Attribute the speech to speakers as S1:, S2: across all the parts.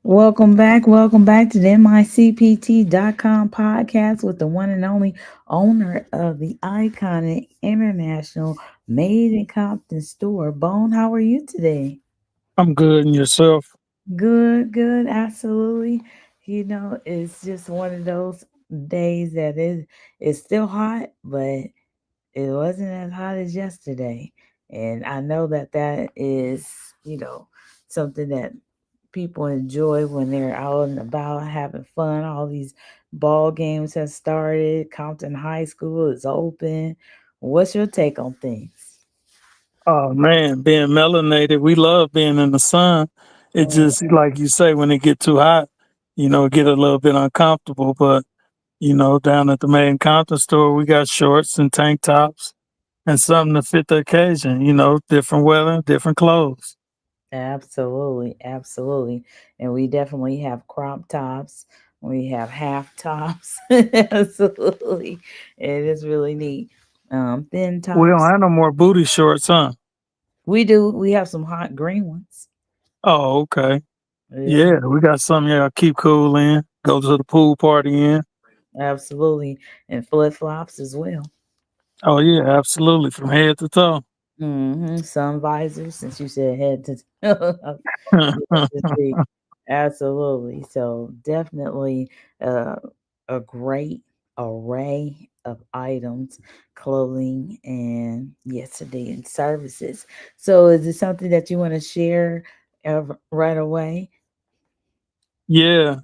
S1: Welcome back to the MICPT.com podcast with the one and only owner of the iconic international Made in Compton Store. Bone, how are you today?
S2: I'm good, and yourself?
S1: Good, absolutely. It's just one of those days that it's still hot, but it wasn't as hot as yesterday. And I know that is, you know, something that people enjoy when they're out and about having fun. All these ball games have started. Compton High School is open. What's your take on things?
S2: Oh man, being melanated, we love being in the sun. It
S1: Mm,
S2: just like you say, when it get too hot, it get a little bit uncomfortable. But down at the main Compton store, we got shorts and tank tops and something to fit the occasion. Different weather, different clothes.
S1: absolutely. And we definitely have crop tops. We have half tops. Absolutely. It is really neat. Thin
S2: We don't
S1: tops.
S2: have no more booty shorts, huh?
S1: We do. We have some hot green ones.
S2: Oh, okay.
S1: Yeah,
S2: Yeah, we got something y'all keep cool in. Go to the pool party in.
S1: absolutely. And flip flops as well.
S2: Oh yeah, absolutely, from head to toe.
S1: Sun visors, since you said head to head to feet. Absolutely. So definitely uh, a great array of items, clothing, and yesterday and services. So is it something that you want to share right away?
S2: Yeah.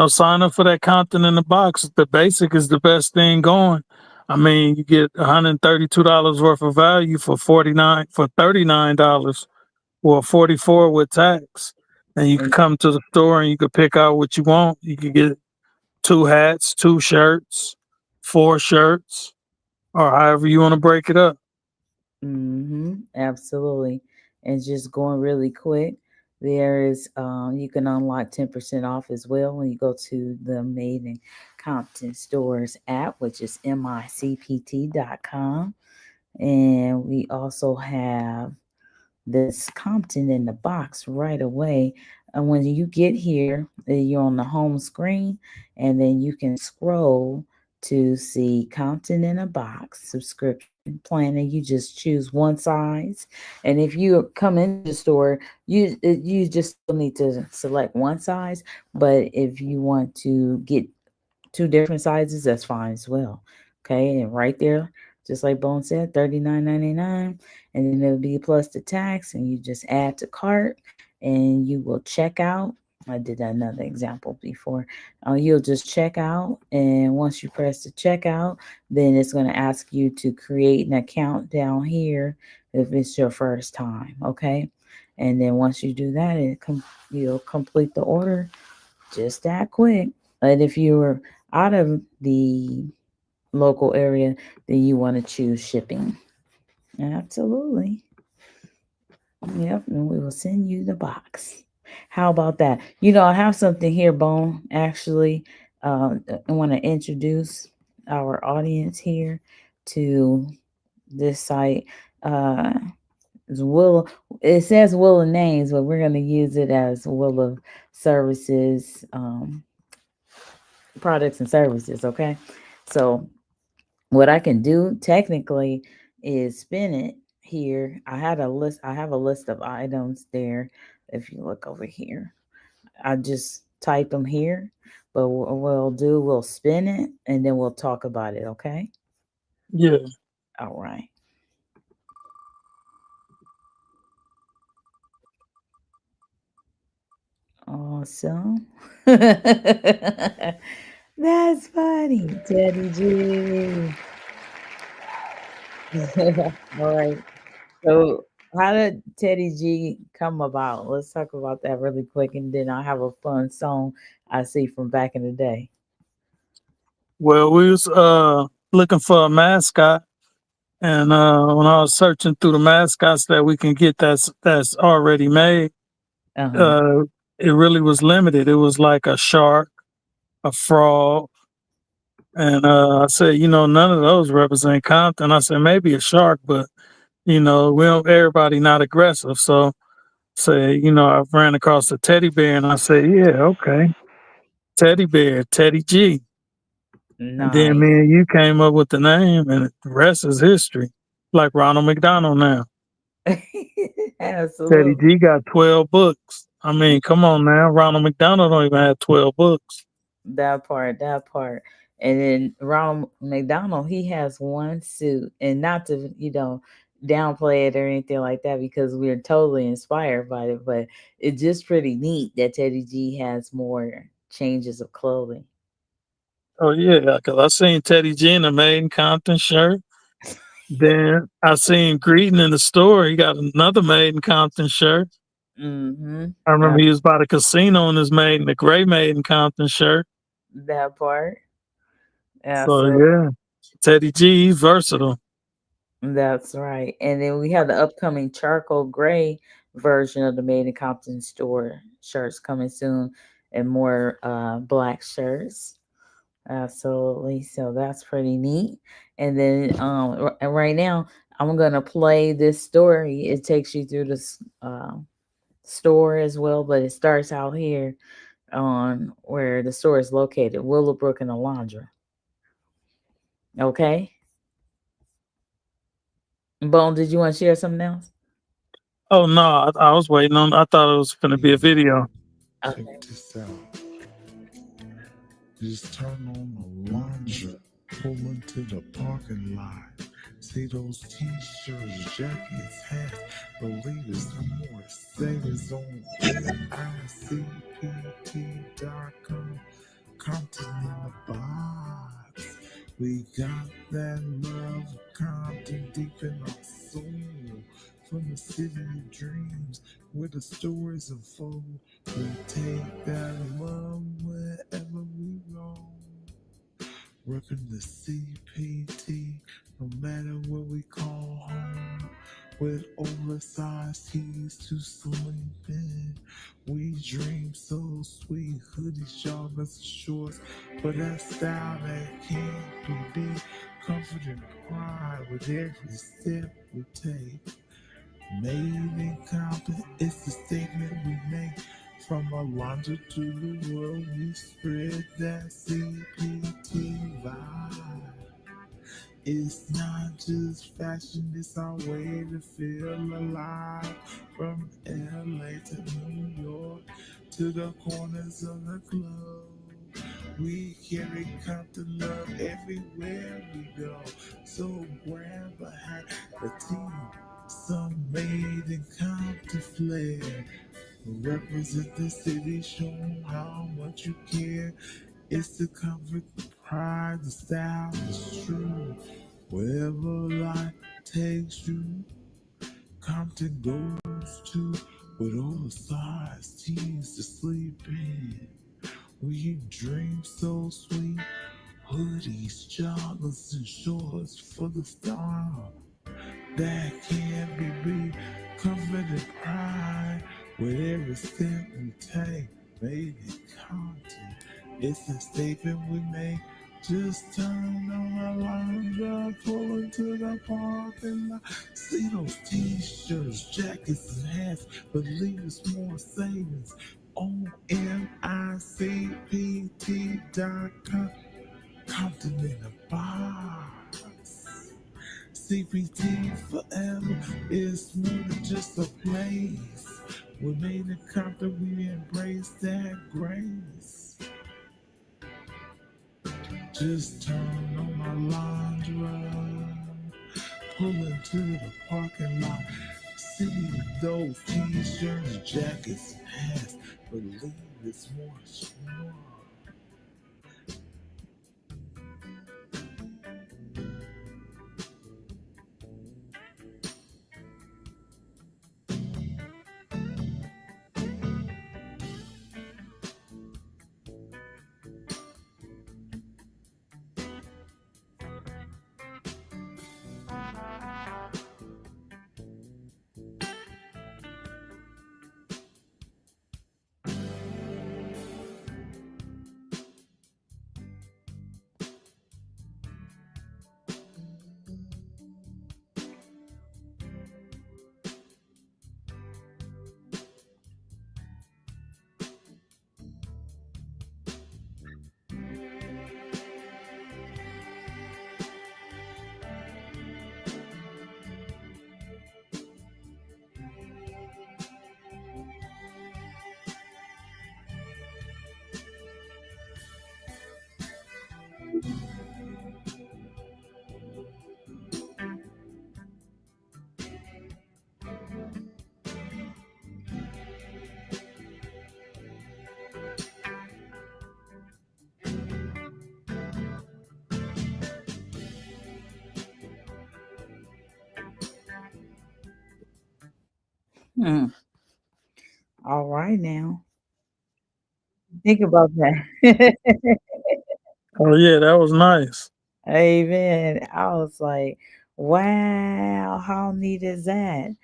S2: Sign up for that Compton in the box. The basic is the best thing going. I mean, you get $132 worth of value for $39 or 44 with tax. And you can
S1: And
S2: come to the store and you can pick out what you want. You can get two hats, two shirts, four shirts, or however you want to break it up.
S1: absolutely. And just going really quick, there is you can unlock 10% off as well when you go to the Made in Compton Stores app, which is micpt.com. And we also have this Compton in the box right away. And when you get here, you're on the home screen, and then you can scroll to see Compton in a box subscription plan, and you just choose one size. And if you come into the store, you just still need to select one size. But if you want to get two different sizes, that's fine as well. Okay, and right there, just like Bone said, 39.99, and then there'll be plus the tax, and you just add to cart, and you will check out. I did another example before. You'll just check out, and once you press the checkout, then it's going to ask you to create an account down here if it's your first time. Okay, and then once you do that, you'll complete the order just that quick. And if you're out of the local area, then you want to choose shipping. Absolutely. Yep. And we will send you the box. How about that? I have something here, Bone. Actually, I want to introduce our audience here to this site. Uh, it's Will. It says Will of Names, but we're going to use it as Will of Services, products and services. Okay. So what I can do technically is spin it here. I have a list of items there. If you look over here, I just type them here. But what we'll do, we'll spin it and then we'll talk about it. Okay.
S2: Yeah.
S1: All right. Awesome. That's funny, Teddy G. All right. So, how did Teddy G come about? Let's talk about that really quick, and then I have a fun song I see from back in the day.
S2: Well, we was looking for a mascot. And when I was searching through the mascots that we can get that's already made,
S1: Uh huh.
S2: uh, it really was limited. It was like a shark, a frog, and I said, none of those represent Compton. I said maybe a shark, but we don't. Everybody not aggressive, so Say, I ran across a teddy bear and I said, yeah, okay. Teddy bear, Teddy G. And then
S1: Nice.
S2: me and you came up with the name and the rest is history. Like Ronald McDonald now. Teddy
S1: Absolutely.
S2: G got 12 books. I mean, come on now. Ronald McDonald don't even have 12 books.
S1: That part, that part. And then Ronald McDonald, he has one suit, and not to, downplay it or anything like that because we're totally inspired by it, but it's just pretty neat that Teddy G has more changes of clothing.
S2: Oh, yeah, because I seen Teddy G in a Made in Compton shirt. Then I seen Greeting in the store. He got another Made in Compton shirt.
S1: Mm-hmm.
S2: I remember
S1: That,
S2: he was by the casino in his the gray Made in Compton shirt.
S1: that part.
S2: So,
S1: Absolutely.
S2: yeah, Teddy G, he's versatile.
S1: That's right. And then we have the upcoming charcoal gray version of the Made in Compton store shirts coming soon, and more black shirts. Absolutely. So that's pretty neat. And then and right now I'm gonna play this story. It takes you through this store as well, but it starts out here on where the store is located, Willowbrook and Alondra. Okay. Bone, did you want to share something else?
S2: Oh, no, I was waiting on, I thought it was going to be a
S3: Yeah,
S2: video.
S3: check this out. Just turn on the laundry, pull into the parking lot. See those t-shirts, jackets, hats, the latest for more savings on MICPT.com. Compton in the box. We got that love of Compton deep in our soul. From the city of dreams, where the stories unfold. We take that love wherever we roam. Working the CPT, no matter what we call home. With oversized tees to sleep in. We dream so sweet, hoodies, joggers, shorts. But that style that can't be beat. Comfort and pride with every step we take. Made in Compton, it's the statement we make. From Alondra to the world, we spread that CPT vibe. It's not just fashion, it's our way to feel alive. From LA to New York to the corners of the globe. We carry Compton love everywhere we go. So grab a hat, a tee, some made in Compton flair. Represent the city, show how much you care. It's the comfort, the pride, the style is true. Wherever life takes you, Compton goes to with all the size teens to sleep in. We dream so sweet, hoodies, joggers, and shorts for the style that can't be beat. Comfort and pride with every step we take. Made in Compton, it's a statement we make. Just turn on the line, pull into the parking lot. See those t-shirts, jackets, and hats, but leave us more savings on MICPT.com. Compton in a box. CPT forever is more than just a place. We made it Compton, we embrace that grace. Just turn on my laundry, pull into the parking lot. See those t-shirts, jackets, and hats. Believe it's more strong.
S1: Hmm. All right now. Think about that.
S2: Oh yeah, that was nice.
S1: Amen. I was like, wow, how neat is that?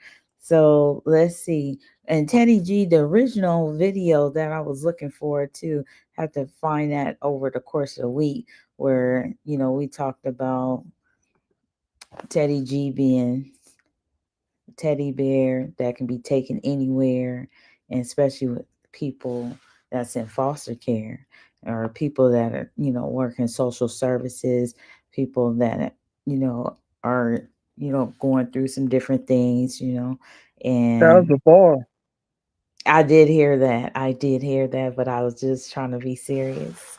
S1: So let's see. And Teddy G, the original video that I was looking forward to, have to find that over the course of the week where, we talked about Teddy G being teddy bear that can be taken anywhere, and especially with people that's in foster care or people that are, work in social services, people that, are, going through some different things,
S2: That was
S1: and
S2: a bar.
S1: I did hear that. I did hear that, but I was just trying to be serious.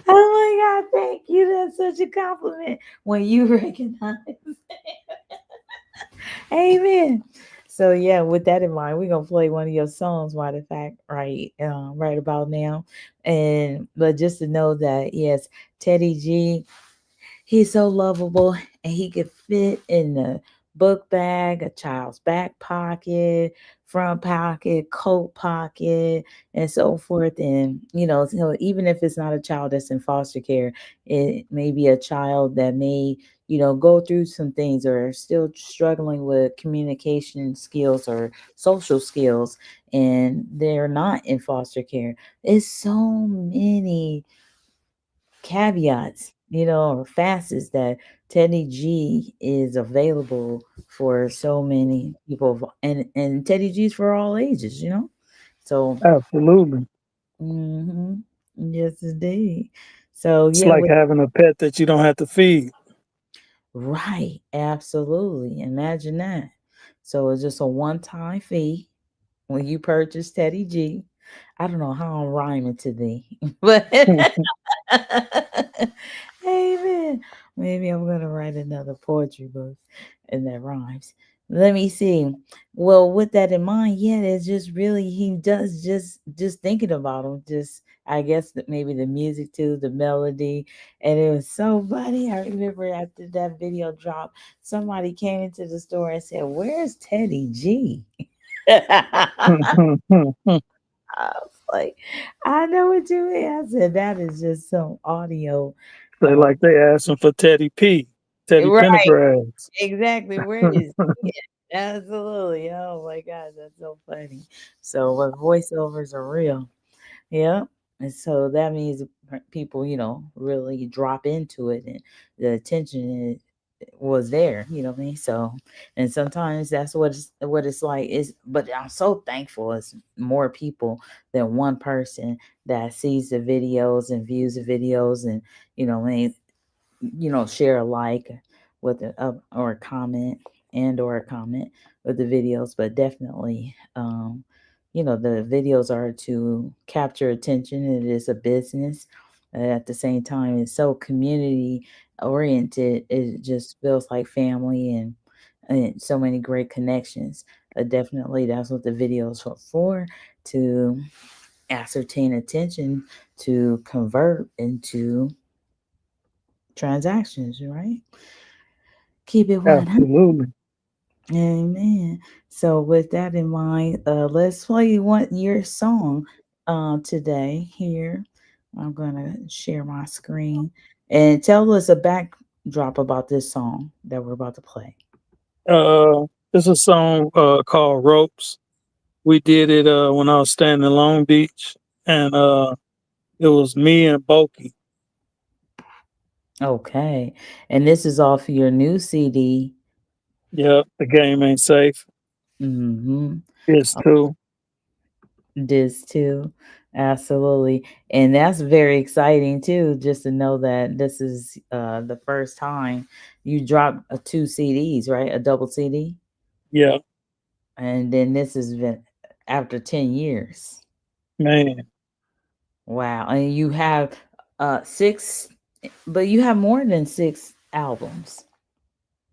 S1: Oh my God, thank you. That's such a compliment when you recognize. Amen. So yeah, with that in mind, we're gonna play one of your songs, matter of fact, right about now. And but just to know that yes, Teddy G, he's so lovable and he could fit in the book bag, a child's back pocket, front pocket, coat pocket, and so forth. And so even if it's not a child that's in foster care, it may be a child that may, go through some things or still struggling with communication skills or social skills, and they're not in foster care. It's so many caveats, or facets that Teddy G is available for so many people, and Teddy G's for all ages. So,
S2: Absolutely.
S1: hmm yes, indeed. So,
S2: It's
S1: yeah,
S2: like having a pet that you don't have to feed.
S1: right, absolutely. Imagine that. So it's just a one-time fee when you purchase Teddy G. I don't know how I'm rhyming to thee, but amen. Maybe I'm gonna write another poetry book and that rhymes. Let me see. Well, with that in mind, yeah, it's just really he does just thinking about him. Just I guess that maybe the music too, the melody, and it was so funny. I remember after that video dropped, somebody came into the store and said, "Where's Teddy G?" I was like, I know what you mean. I said, that is just some audio.
S2: They
S1: Uh,
S2: like they asking for Teddy P, Teddy
S1: right,
S2: Pendergrass.
S1: exactly. Where is it? Absolutely. Oh my God, that's so funny. So, what voiceovers are real. Yeah. And so that means people, really drop into it and the attention was there, you know what I mean? So, and sometimes that's what it's like is, but I'm so thankful it's more people than one person that sees the videos and views the videos and, what I mean, share a like with or a comment or a comment with the videos, but definitely the videos are to capture attention. It is a business. At the same time, it's so community oriented. It just feels like family and so many great connections. Definitely, that's what the videos are for, to ascertain attention, to convert into transactions, right? Keep it 100.
S2: Absolutely.
S1: Amen. So with that in mind, let's play one your song today here. I'm gonna share my screen and tell us a backdrop about this song that we're about to play.
S2: It's a song called Ropes. We did it when I was staying in Long Beach, and it was me and Boki.
S1: Okay. And this is off your new CD.
S2: Yeah, the game ain't safe.
S1: Mm-hmm.
S2: It's too.
S1: This too. Absolutely. And that's very exciting too, just to know that this is the first time you dropped two CDs, right? A double CD.
S2: Yeah,
S1: And then this has been after 10 years.
S2: man.
S1: Wow. And you have six, but you have more than six albums,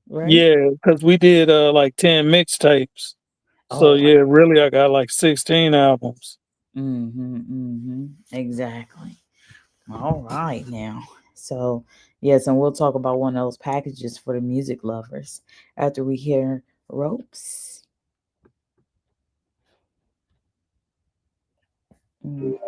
S1: right?
S2: Yeah, because we did like 10 mixtapes. So
S1: Oh,
S2: yeah, really, I got like 16 albums.
S1: mm-hmm, mm-hmm. Exactly. All right, now. So, yes, and we'll talk about one of those packages for the music lovers after we hear ropes. Mm.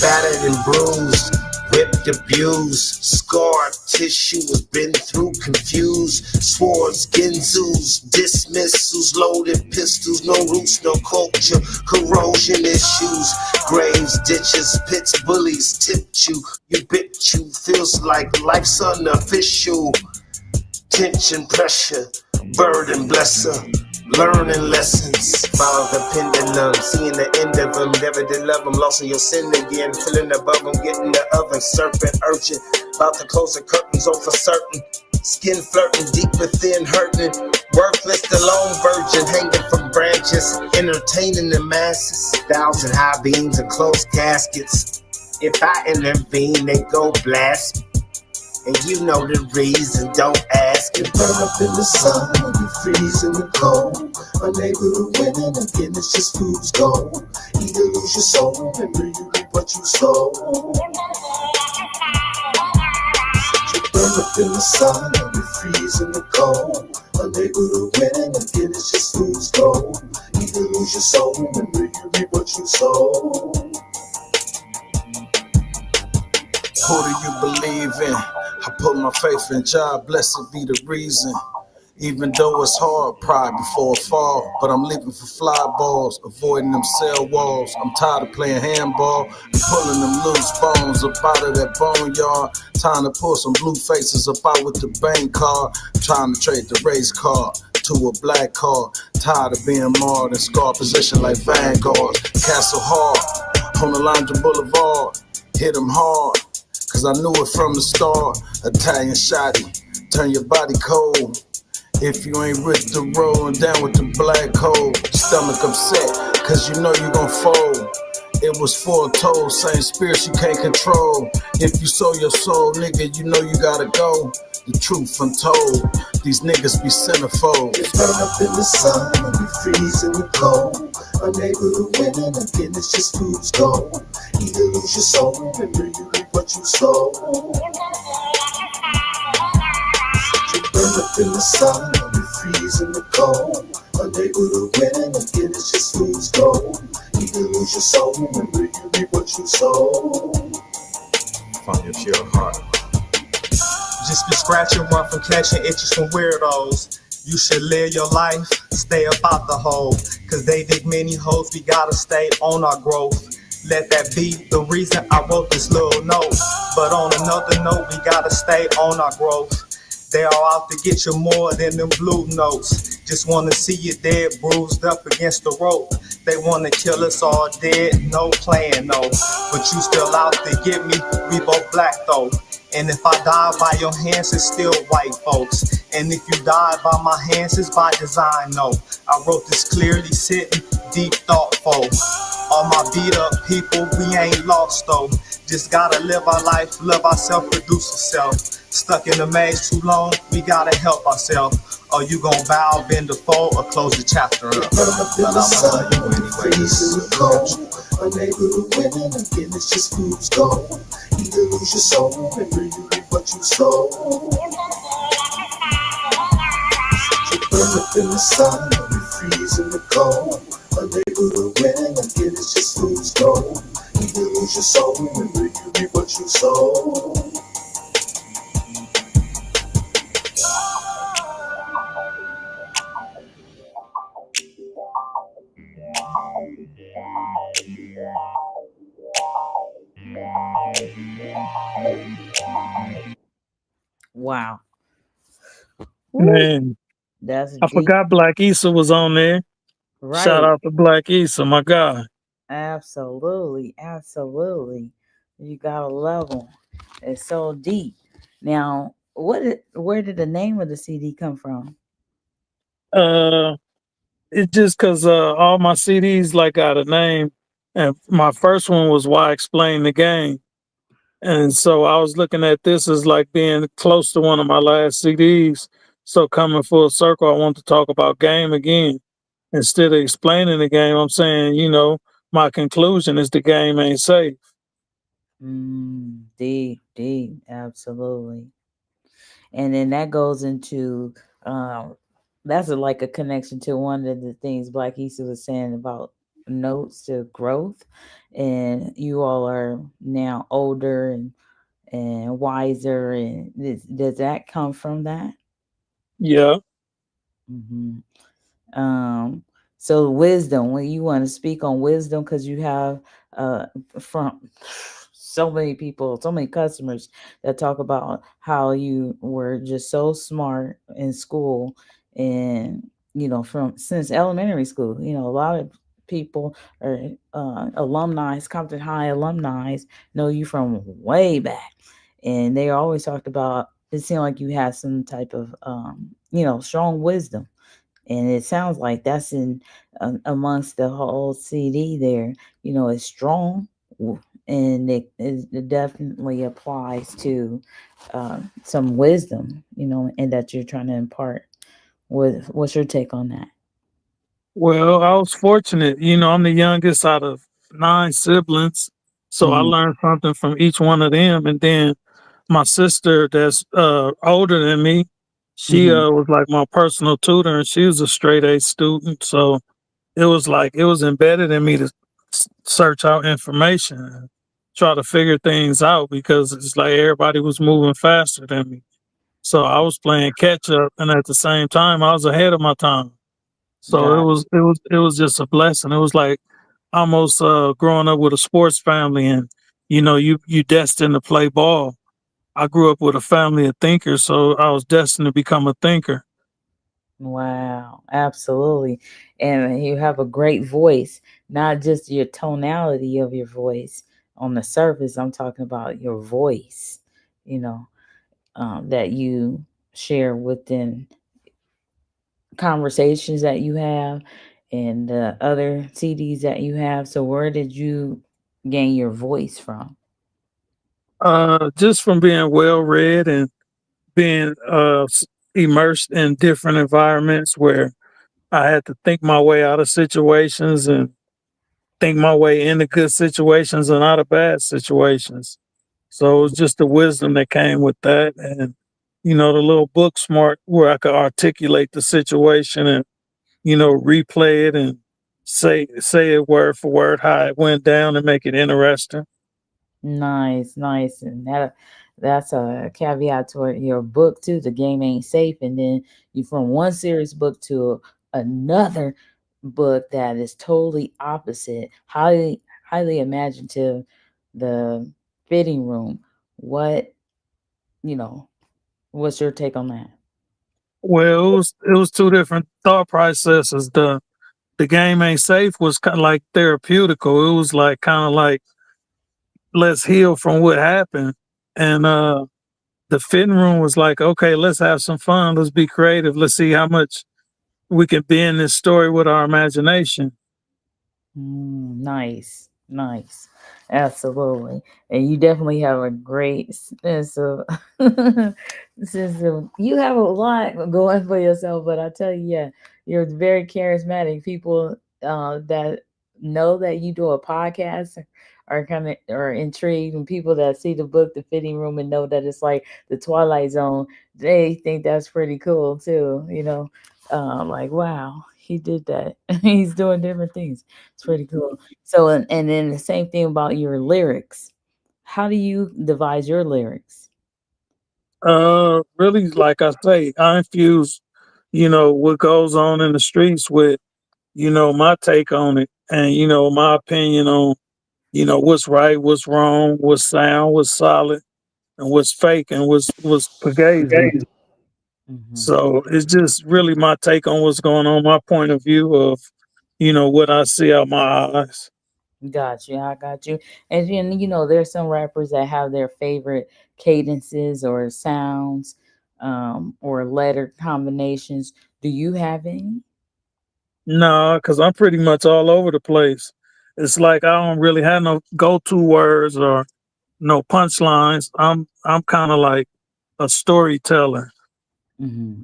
S4: Battered and bruised, whipped, abused, scarred tissue has been through, confused. Swords, ginzus, dismissals, loaded pistols, no roots, no culture, corrosion issues, graves, ditches, pits, bullies, tipped you, you bit you, feels like life's unofficial. Tension, pressure, burden, blesser, learning lessons. Follow the pendulum, seeing the end of them. Never did love them, lost in your sin again. Feeling above them, getting the oven, serpent urgent. About to close the curtains on for certain. Skin flirting, deep within, hurting. Worthless, the lone virgin, hanging from branches, entertaining the masses. Thousand high beams and closed caskets. If I intervene, they go blast. And you know the reason, don't ask. You burn up in the sun, you freeze in the cold. Unable to win, and again it's just fool's gold. Either lose your soul, remember you reap what you sow. You burn up in the sun, you freeze in the cold. Unable to win, and again it's just fool's gold. Either lose your soul, remember you reap what you sow. Who do you believe in? I put my faith in God, blessed be the reason. Even though it's hard, pride before a fall. But I'm leaping for fly balls, avoiding them cell walls. I'm tired of playing handball and pulling them loose bones up out of that boneyard. Time to pull some blue faces up out with the bank card. Trying to trade the race car to a black car. Tired of being marred in scar position like Vanguard. Castle hard on the Alondra Boulevard. Hit them hard. Cause I knew it from the start. Italian shotty, turn your body cold. If you ain't with the roll and down with the black hole. Stomach upset, cause you know you gon' fold. It was foretold, same spirits you can't control. If you sold your soul, nigga, you know you gotta go. The truth untold, these niggas be centerfold. It's burn up in the sun, and we freeze in the cold. Unable to win, and again it's just fool's gold. Either lose your soul, remember you reap what you sow. You burn up in the sun, and we freeze in the cold. Unable to win, and again it's just fool's gold. Either lose your soul, remember you reap what you sow. From your pure heart. Just be scratching one from catching itches from weirdos. You should live your life, stay up out the hole. Cause they dig many holes, we gotta stay on our growth. Let that be the reason I wrote this little note. But on another note, we gotta stay on our growth. They are out to get you more than them blue notes. Just wanna see you dead, bruised up against the rope. They wanna kill us all dead, no plan, no. But you still out to get me, we both black though. And if I die by your hands, it's still white folks. And if you die by my hands, it's by design, no. I wrote this clearly, sitting deep thoughtful. All my beat up people, we ain't lost though. Just gotta live our life, love ourselves, produce ourselves. Stuck in the maze too long, we gotta help ourselves. Or you gon' bow, bend the fold, or close the chapter up. But I'ma tell you anyway, this is the cold. Unable to win, and again it's just fool's gold. Either lose your soul, remember you reap what you sow. You burn up in the sun, and we freeze in the cold. Unable to win, and again it's just fool's gold. Either lose your soul, remember you reap what you sow.
S1: Wow. Woo,
S2: Man,
S1: that's
S2: I
S1: deep.
S2: forgot Black Issa was on there. Shout
S1: Right.
S2: out to Black Issa, my guy.
S1: Absolutely. Absolutely. You gotta love them. It's so deep. Now, where did the name of the CD come from?
S2: Uh, it's just cause all my CDs like got a name, and my first one was Why Explain the Game, and so I was looking at this as like being close to one of my last CDs. So coming full circle, I want to talk about game again. Instead of explaining the game, I'm saying, my conclusion is the game ain't safe.
S1: Deep, deep. Absolutely. And then that goes into um that's like a connection to one of the things Black Easter was saying about notes to growth. And you all are now older and wiser, and does that come from that?
S2: Yeah.
S1: Hmm. um so wisdom, when you want to speak on wisdom, because you have uh from so many people, so many customers that talk about how you were just so smart in school, and from since elementary school, a lot of people are alumni, Compton High alumni, know you from way back, and they always talked about, it seemed like you had some type of strong wisdom, and it sounds like that's in amongst the whole CD there. It's strong, and it definitely applies to some wisdom, and that you're trying to impart. What's your take on that?
S2: Well, I was fortunate. I'm the youngest out of nine siblings. So I
S1: Mm-hmm.
S2: learned something from each one of them. And then my sister, that's older than me, she
S1: Mm-hmm.
S2: was like my personal tutor, and she was a straight A student. So it was like it was embedded in me to search out information and try to figure things out, because it's like everybody was moving faster than me. So I was playing catch up, and at the same time, I was ahead of my time. So
S1: Got
S2: it was just a blessing. It was like almost growing up with a sports family, and you destined to play ball. I grew up with a family of thinkers, so I was destined to become a thinker.
S1: Wow, absolutely. And you have a great voice, not just your tonality of your voice on the surface. I'm talking about your voice, you know, that you share within conversations that you have and the other CDs that you have. So, where did you gain your voice from?
S2: Just from being well read and being immersed in different environments where I had to think my way out of situations and think my way into good situations and out of bad situations. So it was just the wisdom that came with that, and the little book smart where I could articulate the situation and replay it and say it word for word how it went down and make it interesting.
S1: Nice, nice. And that's a caveat to your book too. The game ain't safe, and then you from one serious book to another book that is totally opposite. Highly imaginative. The fitting room. What you know? What's your take on that?
S2: Well, it was two different thought processes. The game ain't safe was kind of like therapeutical. It was like kind of like let's heal from what happened, and the fitting room was like, okay, let's have some fun, let's be creative, let's see how much we can be in this story with our imagination.
S1: Nice, nice, absolutely, and you definitely have a great sense of sense of. You have a lot going for yourself, but I tell you, yeah, you're very charismatic. People that know that you do a podcast are kind of are intrigued, and people that see the book, The Fitting Room, and know that it's like the Twilight Zone, they think that's pretty cool too. Like wow, he did that. He's doing different things. It's pretty cool. So, and then the same thing about your lyrics. How do you devise your lyrics?
S2: Really, like I say, I infuse what goes on in the streets with my take on it, and my opinion on what's right, what's wrong, what's sound, what's solid, and what's fake, and what's pagazi.
S1: Hmm.
S2: So it's just really my take on what's going on, my point of view of, what I see out my eyes.
S1: Got you. I got you. And then, there's some rappers that have their favorite cadences or sounds, or letter combinations. Do you have any?
S2: No, because I'm pretty much all over the place. It's like I don't really have no go-to words or no punchlines. I'm kind of like a storyteller.
S1: Hmm.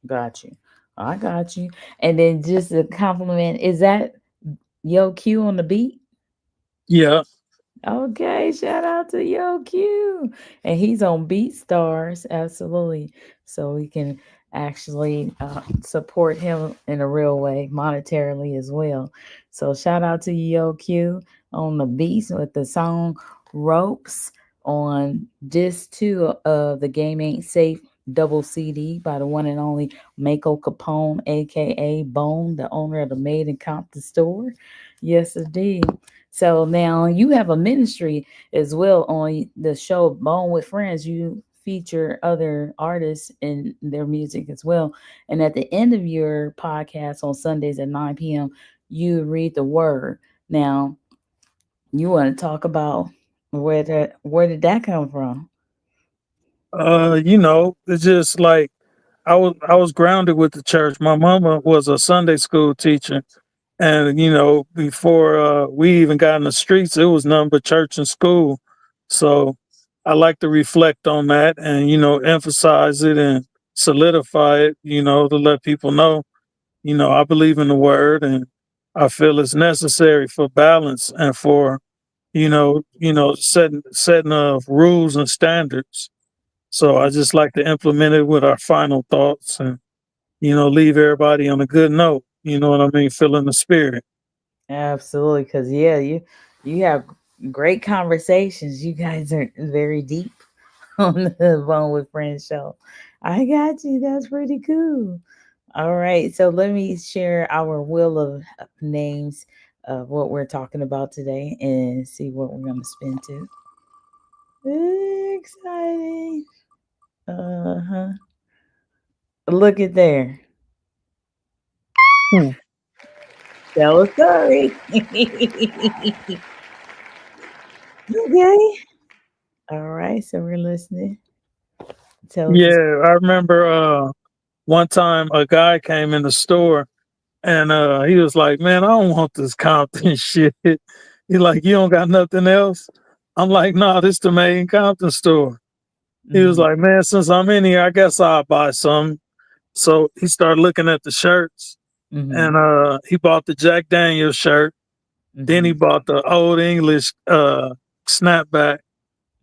S1: Got you. I got you. And then just a compliment. Is that Yo Q on the beat?
S2: Yeah.
S1: Okay, shout out to Yo Q. And he's on BeatStars, absolutely. So we can actually support him in a real way, monetarily as well. So shout out to Yo Q on the beats with the song Ropes on disc 2 of The Game Ain't Safe double CD by the one and only Mako Capone, aka Bone, the owner of the Made in Compton store. Yes, indeed. So now you have a ministry as well on the show Bone with Friends. You feature other artists in their music as well. And at the end of your podcast on Sundays at 9 p.m., you read the word. Now, you want to talk about where did that come from?
S2: It's just like I was grounded with the church. My mama was a Sunday school teacher. And before we even got in the streets, it was nothing but church and school. So I like to reflect on that and emphasize it and solidify it. To let people know. I believe in the word, and I feel it's necessary for balance and for setting of rules and standards. So I just like to implement it with our final thoughts and leave everybody on a good note. You know what I mean? Feeling the spirit.
S1: Absolutely, because yeah, you have great conversations. You guys are very deep on the Bone with Friends show. I got you. That's pretty cool. All right, so let me share our wheel of names of what we're talking about today and see what we're going to spin to. Exciting. Uh huh. Look at there.
S2: Hmm.
S1: Tell a story. Okay. All right, so we're listening. Tell us.
S2: Yeah, I remember one time a guy came in the store and he was like, "Man, I don't want this Compton shit." He like, "You don't got nothing else?" I'm like, "Nah, this the main Compton store." He was
S1: Mm-hmm,
S2: like, "Man, since I'm in here, I guess I'll buy some." So he started looking at the shirts
S1: mm-hmm,
S2: and he bought the Jack Daniels shirt. Then he
S1: mm-hmm,
S2: bought the Old English snapback.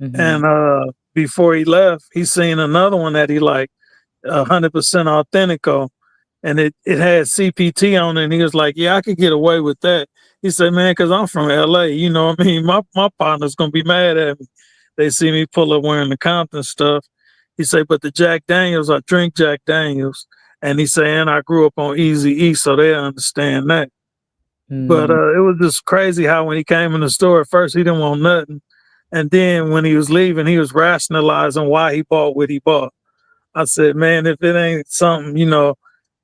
S1: mm-hmm.
S2: And before he left, he seen another one that he liked, 100% Authentico, and it had CPT on it. And he was like, "Yeah, I could get away with that." He said, "Man, because I'm from LA, you know what I mean? My partner's gonna be mad at me. They see me pull up wearing the Compton stuff." He said, "But the Jack Daniels, I drink Jack Daniels." And he saying I grew up on Easy E, so they understand that. But
S1: Mm,
S2: it was just crazy how when he came in the store at first he didn't want nothing, and then when he was leaving he was rationalizing why he bought what he bought. I said, "Man, if it ain't something,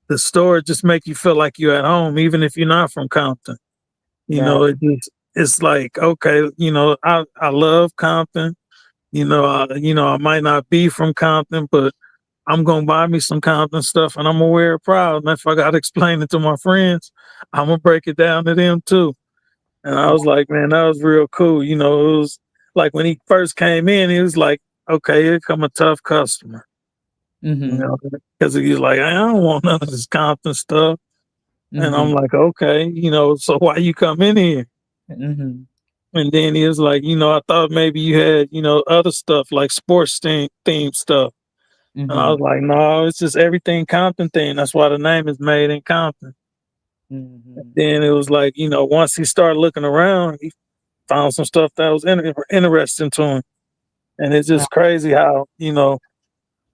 S2: the store just make you feel like you're at home, even if you're not from Compton.
S1: got
S2: It's like, okay, I love Compton. I might not be from Compton, but I'm gonna buy me some Compton stuff and I'm gonna wear it proud. And if I gotta explain it to my friends, I'm gonna break it down to them too." And I was like, man, that was real cool. It was like when he first came in, he was like, "Okay, here come a tough customer."
S1: mm-hmm,
S2: Because he was like, "I don't want none of this Compton stuff." And I'm
S1: mm-hmm,
S2: like, "Okay, so why you come in here?"
S1: mm-hmm,
S2: And then he was like, "I thought maybe you had, other stuff like sports theme stuff." And I
S1: mm-hmm,
S2: was like, "No, it's just everything Compton thing. That's why the name is Made in Compton."
S1: mm-hmm.
S2: Then it was like, once he started looking around, he found some stuff that was interesting to him. And it's just crazy how,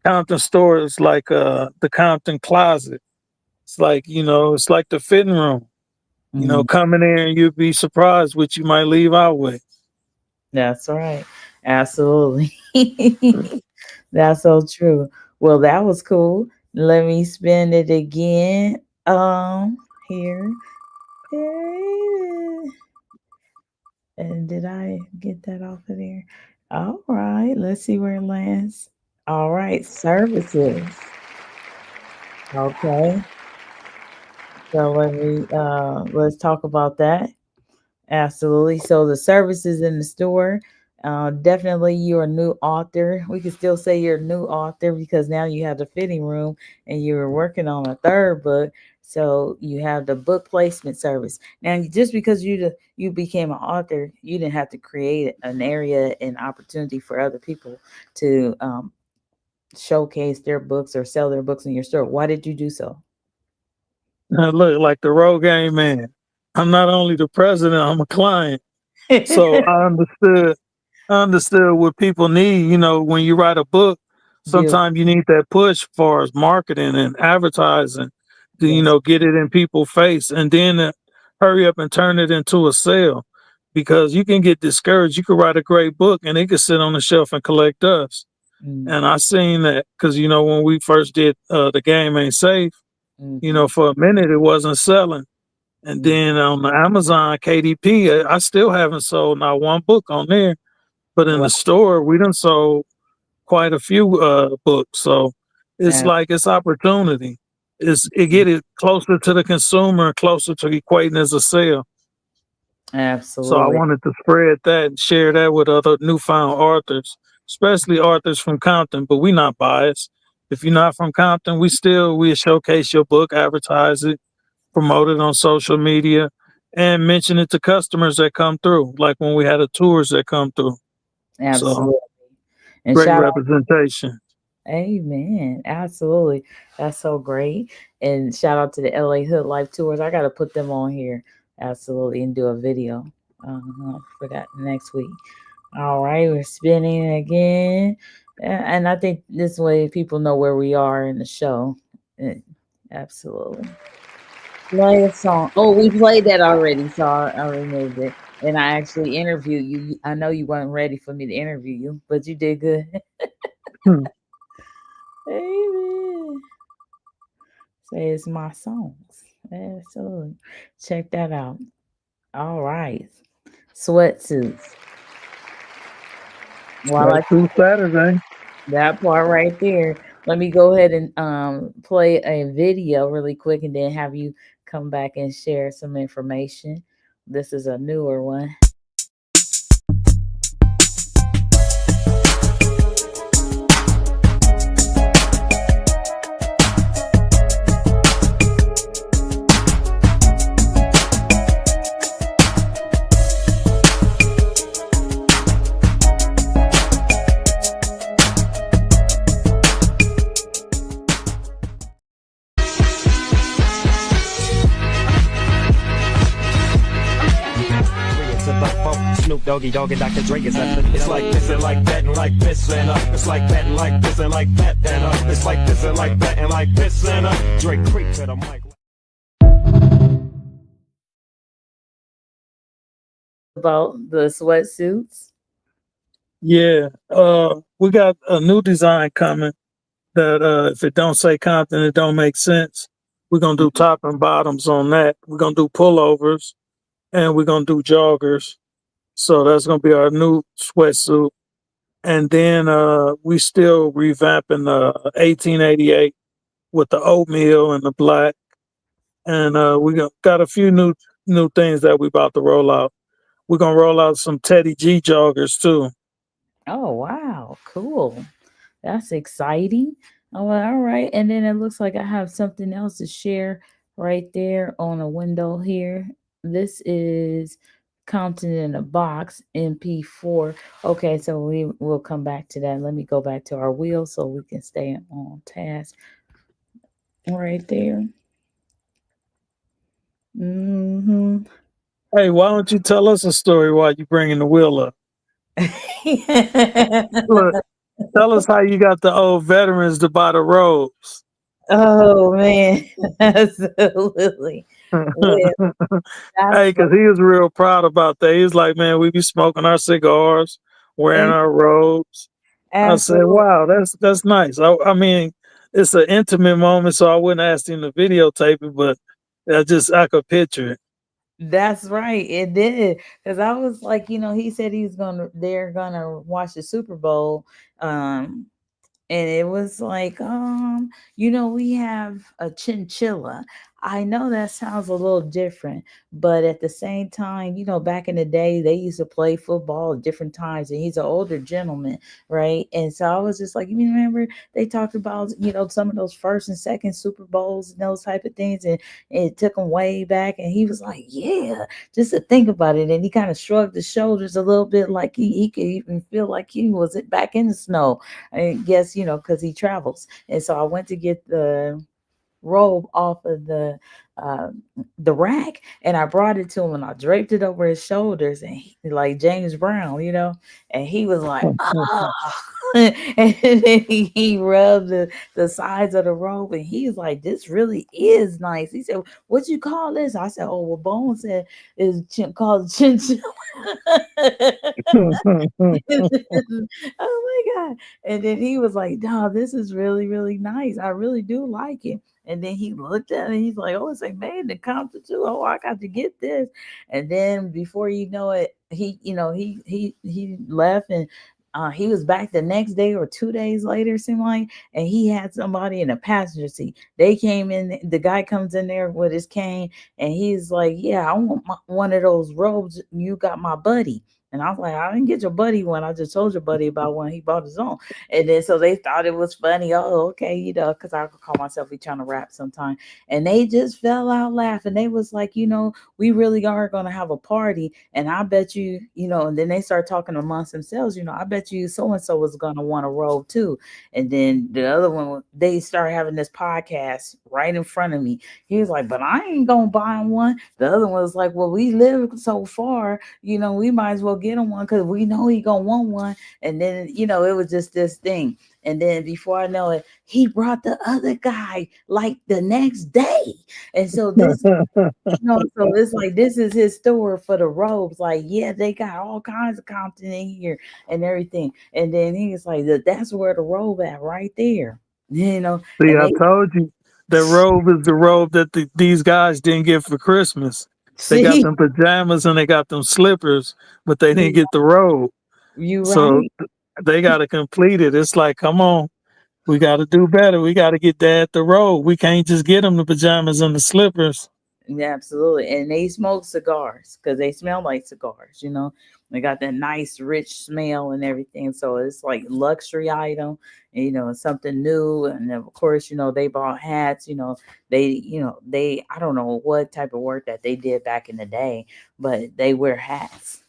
S2: Compton store is like the Compton closet. It's like, it's like the fitting room.
S1: Mm-hmm.
S2: Come in there and you'd be surprised what you might leave out with.
S1: That's right. Absolutely. That's so true. Well, that was cool. Let me spin it again. Here. Eh, And did I get that off of there? All right. Let's see where it lands. All right. Services. Okay. So let's talk about that. Absolutely. So the services in the store, definitely you're a new author. We can still say you're a new author because now you have the fitting room and you're working on a third book. So you have the book placement service. Now, just because you became an author, you didn't have to create an area and opportunity for other people to showcase their books or sell their books in your store. Why did you do so?
S2: I look like the road game man. I'm not only the president, I'm a client. So I understood what people need. When you write a book,
S1: Beautiful.
S2: sometimes you need that push for as marketing and advertising to,
S1: Yes.
S2: get it in people's face and then hurry up and turn it into a sale because you can get discouraged. You could write a great book and it could sit on the shelf and collect dust.
S1: Mm,
S2: And I seen that because, when we first did The Game Ain't Safe,
S1: mhm.
S2: for a minute it wasn't selling. And
S1: Mm.
S2: then on the Amazon KDP, I still haven't sold not one book on there. But in
S1: Wow.
S2: the store, we done sold quite a few books. So it's
S1: Ab-
S2: like it's opportunity. It get it closer to the consumer, closer to equating as a sale. So I
S1: Absolutely.
S2: wanted to spread that and share that with other newfound authors, especially authors from Compton. But we not biased. If you're not from Compton, we showcase your book, advertise it, promote it on social media, and mention it to customers that come through. Like when we had the tours that come through. So
S1: Absolutely. And
S2: great
S1: shout out,
S2: representation.
S1: amen. Absolutely. That's so great. And shout out to the LA Hood Life Tours. I got to put them on here. Absolutely. And do a video for that next week. All right. We're spinning again. And I think this way people know where we are in the show. Eh, Absolutely. Play a song. Oh, we played that already, so I removed it. And I actually interviewed you. I know you weren't ready for me to interview you, but you did good.
S2: Hmm.
S1: Amen. Say it's my songs. Absolutely. Check that out. All right. Sweatsuits. While
S2: Right
S1: I
S2: through Saturday.
S1: that part right there, let me go ahead and play a video really quick and then have you come back and share some information. This is a newer one.
S5: Snoop Doggy Dogg and Dr. Dre is at the. It's like this and like that and like this and it's like that and like this and like that and it's like this and like that and like this and Dre creep to the mic.
S1: About the sweatsuits.
S2: Yeah. We got a new design coming that if it don't say Compton, it don't make sense. We're gonna do top and bottoms on that. We're gonna do pullovers and we're gonna do joggers. So that's gonna be our new sweatsuit. And then we still revamping the 1888 with the oatmeal and the black. And got a few new things that we about to roll out. We're gonna roll out some Teddy G joggers too.
S1: Oh wow, cool. That's exciting. Oh, well, all right. And then it looks like I have something else to share right there on a window here. This is Compton in a Box MP4. Okay, so we will come back to that. Let me go back to our wheel so we can stay on task right there. Mm-hmm.
S2: Hey, why don't you tell us a story while you bringing the wheel up? Look, tell us how you got the old veterans to buy the robes.
S1: Oh man, absolutely. Well,
S2: Hey,
S1: that's
S2: because he was real proud about that. He was like, man, we be smoking our cigars, wearing
S1: right.
S2: our robes. I said,
S1: Absolutely.
S2: wow, that's nice. I mean, it's an intimate moment, so I wouldn't ask him to videotape it, but I could picture it.
S1: That's right. It did. Because I was like, he said they're gonna watch the Super Bowl. Um, and it was like, we have a chinchilla. I know that sounds a little different, but at the same time, back in the day, they used to play football at different times, and he's an older gentleman, right? And so I was just like, you remember they talked about, some of those first and second Super Bowls and those type of things, and it took him way back, and he was like, yeah, just to think about it, and he kind of shrugged his shoulders a little bit, like he could even feel like he was back in the snow. I guess, because he travels. And so I went to get the robe off of uh, the rack, and I brought it to him, and I draped it over his shoulders, and like James Brown, and he was like, ah. And then he rubbed the sides of the robe, and he was like, this really is nice. He said, what you call this? I said, oh, well, Bone said is called chinchilla. Oh my God. And then he was like, "Dog, this is really, really nice. I really do like it." And then he looked at it and he's like, "Oh, it's like made in Compton too. Oh, I got to get this." And then before you know it, he left, and he was back the next day or 2 days later, seemed like, and he had somebody in a passenger seat. They came in, the guy comes in there with his cane, and he's like, "Yeah, I want one of those robes. You got my buddy." And I was like, I didn't get your buddy one. I just told your buddy about one. He bought his own. And then so they thought it was funny. Oh, okay, because I could call myself be trying to rap sometime. And they just fell out laughing. They was like, we really are gonna have a party. And I bet you, and then they start talking amongst themselves, I bet you so and so was gonna want a robe too. And then the other one, they started having this podcast right in front of me. He was like, but I ain't gonna buy one. The other one was like, well, we live so far, we might as well get him one because we know he gonna want one. And then, it was just this thing. And then before I know it, he brought the other guy like the next day. And so this, so it's like this is his store for the robes. Like, yeah, they got all kinds of Compton in here and everything. And then he was like, that's where the robe at right there.
S2: See,
S1: And
S2: I
S1: they
S2: told you that robe is the robe that these guys didn't get for Christmas. They got
S1: see,
S2: them pajamas and they got them slippers, but they didn't
S1: you
S2: get the robe.
S1: you
S2: So
S1: right.
S2: they got to complete it. It's like, come on, we got to do better. We got to get Dad the robe. We can't just get him the pajamas and the slippers.
S1: Yeah, absolutely. And they smoke cigars because they smell like cigars. They got that nice, rich smell and everything. So it's like luxury item, and something new. And of course, they bought hats, I don't know what type of work that they did back in the day, but they wear hats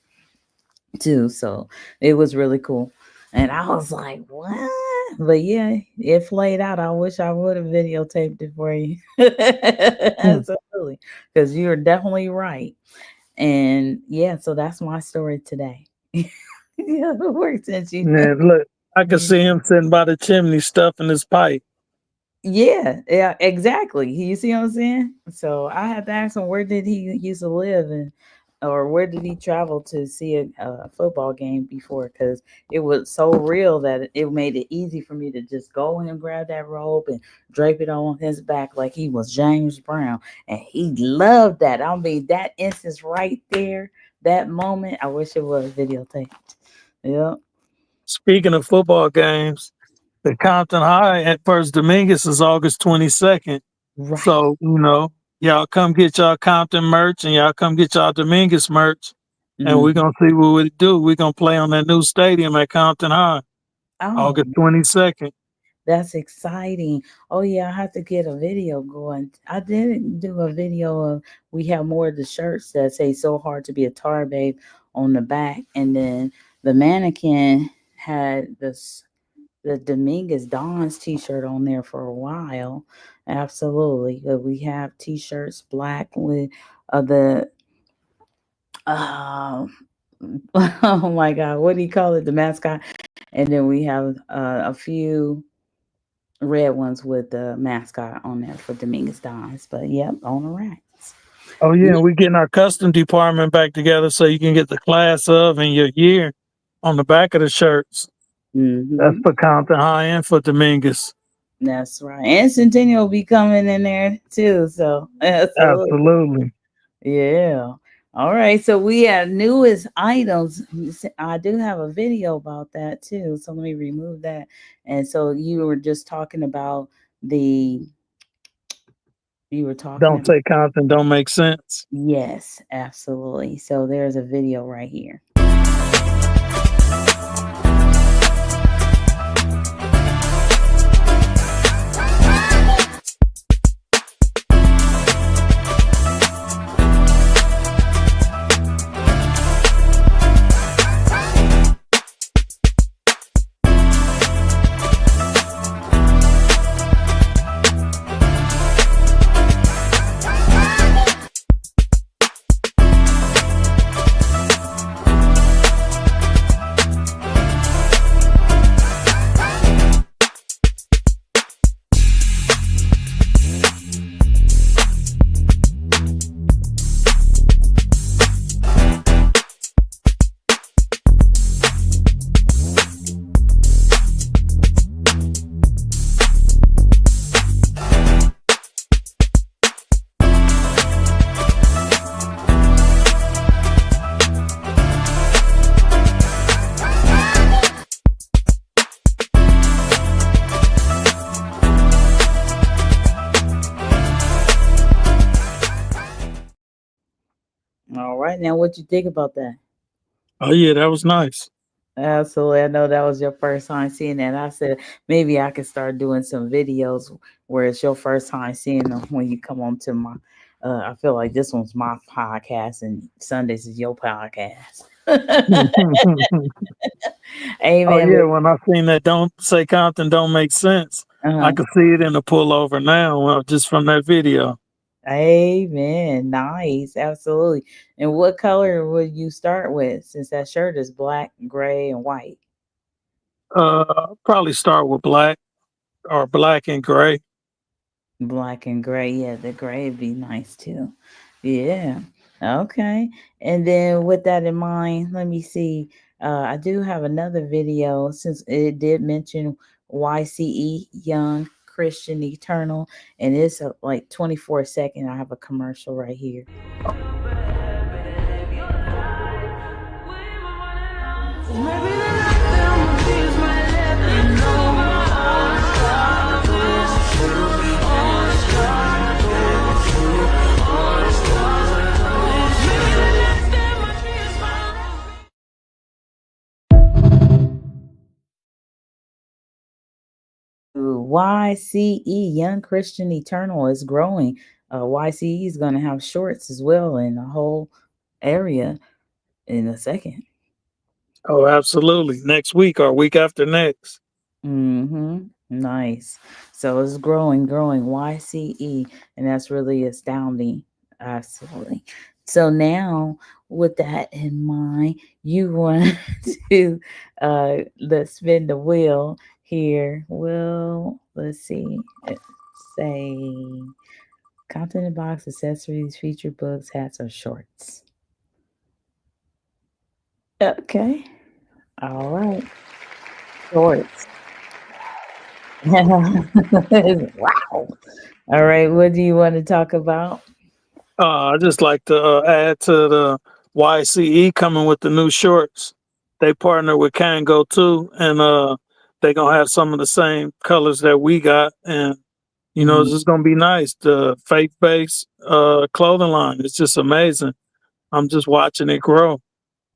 S1: too. So it was really cool. And I was like, what? But yeah, it played out. I wish I would have videotaped it for you.
S2: Hmm.
S1: Absolutely. Because you're definitely right. And yeah, so that's my story today. Yeah, it works since
S2: Man, look, I could see him sitting by the chimney stuffing his pipe.
S1: Yeah, yeah, exactly. You see what I'm saying? So I had to ask him where did he used to live and or where did he travel to see a football game before? Because it was so real that it made it easy for me to just go in and grab that robe and drape it on his back like he was James Brown, and he loved that. I mean, that instance right there, that moment. I wish it was videotaped. Yeah,
S2: Speaking of football games, the Compton High at First Dominguez is August 22nd.
S1: right.
S2: So, y'all come get y'all Compton merch and y'all come get y'all Dominguez merch. And we're
S1: Mhm.
S2: going to see what we do. We're going to play on that new stadium at Compton High,
S1: Oh,
S2: August 22nd.
S1: that's exciting. Oh yeah, I have to get a video going. I did do a video of we have more of the shirts that say so hard to be a tar babe on the back, and then the mannequin had this the Dominguez Dons t-shirt on there for a while. Absolutely. We have t-shirts black with the uh, oh my god, what do you call it? The mascot. And then we have a few red ones with the mascot on there for Dominguez Dons. But yep, on the racks.
S2: Oh, yeah.
S1: Yeah,
S2: And we're getting our custom department back together so you can get the class of and your year on the back of the shirts. That's
S1: Mm-hmm.
S2: for Compton High and for Dominguez.
S1: That's right. And Centennial will be coming in there too. So absolutely.
S2: Absolutely.
S1: Yeah. All right. So we have newest items. I do have a video about that too. So let me remove that. And so you were just talking about the you were talking
S2: Don't
S1: about
S2: say Compton don't make sense.
S1: yes, absolutely. So there's a video right here. All right. Now what you think about that?
S2: Oh yeah, that was nice.
S1: Absolutely. I know that was your first time seeing that. I said maybe I could start doing some videos where it's your first time seeing them when you come on to my I feel like this one's my podcast and Sundays is your podcast.
S2: Oh
S1: Amen.
S2: yeah, when I seen that don't say Compton don't make sense, I
S1: Uh-huh.
S2: could see it in the pullover now just from that video.
S1: Amen. Nice. Absolutely. And what color would you start with since that shirt is black, gray, and white?
S2: Probably start with black or black and gray.
S1: Black and gray. Yeah, the gray would be nice too. Yeah. Okay. And then with that in mind, let me see. I do have another video since it did mention YCE, Young Christian Eternal, and it's like 24-second. I have a commercial right here. YCE, Young Christian Eternal, is growing. YCE is going to have shorts as well in the whole area in a second.
S2: Oh, absolutely. Next week or week after next.
S1: Mm-hmm. Nice. So it's growing, growing. YCE, and that's really astounding. Absolutely. So now, with that in mind, you want to let's spin the wheel here. Well, let's see. Say content in box, accessories, feature books, hats, or shorts. Okay. All right. Shorts. Wow. All right, what do you want to talk about?
S2: I just like to add to the YCE coming with the new shorts. They partner with Kango too, and they gonna have some of the same colors that we got, and it's
S1: Mm,
S2: just gonna be nice. The faith based clothing line, it's just amazing. I'm just watching it grow.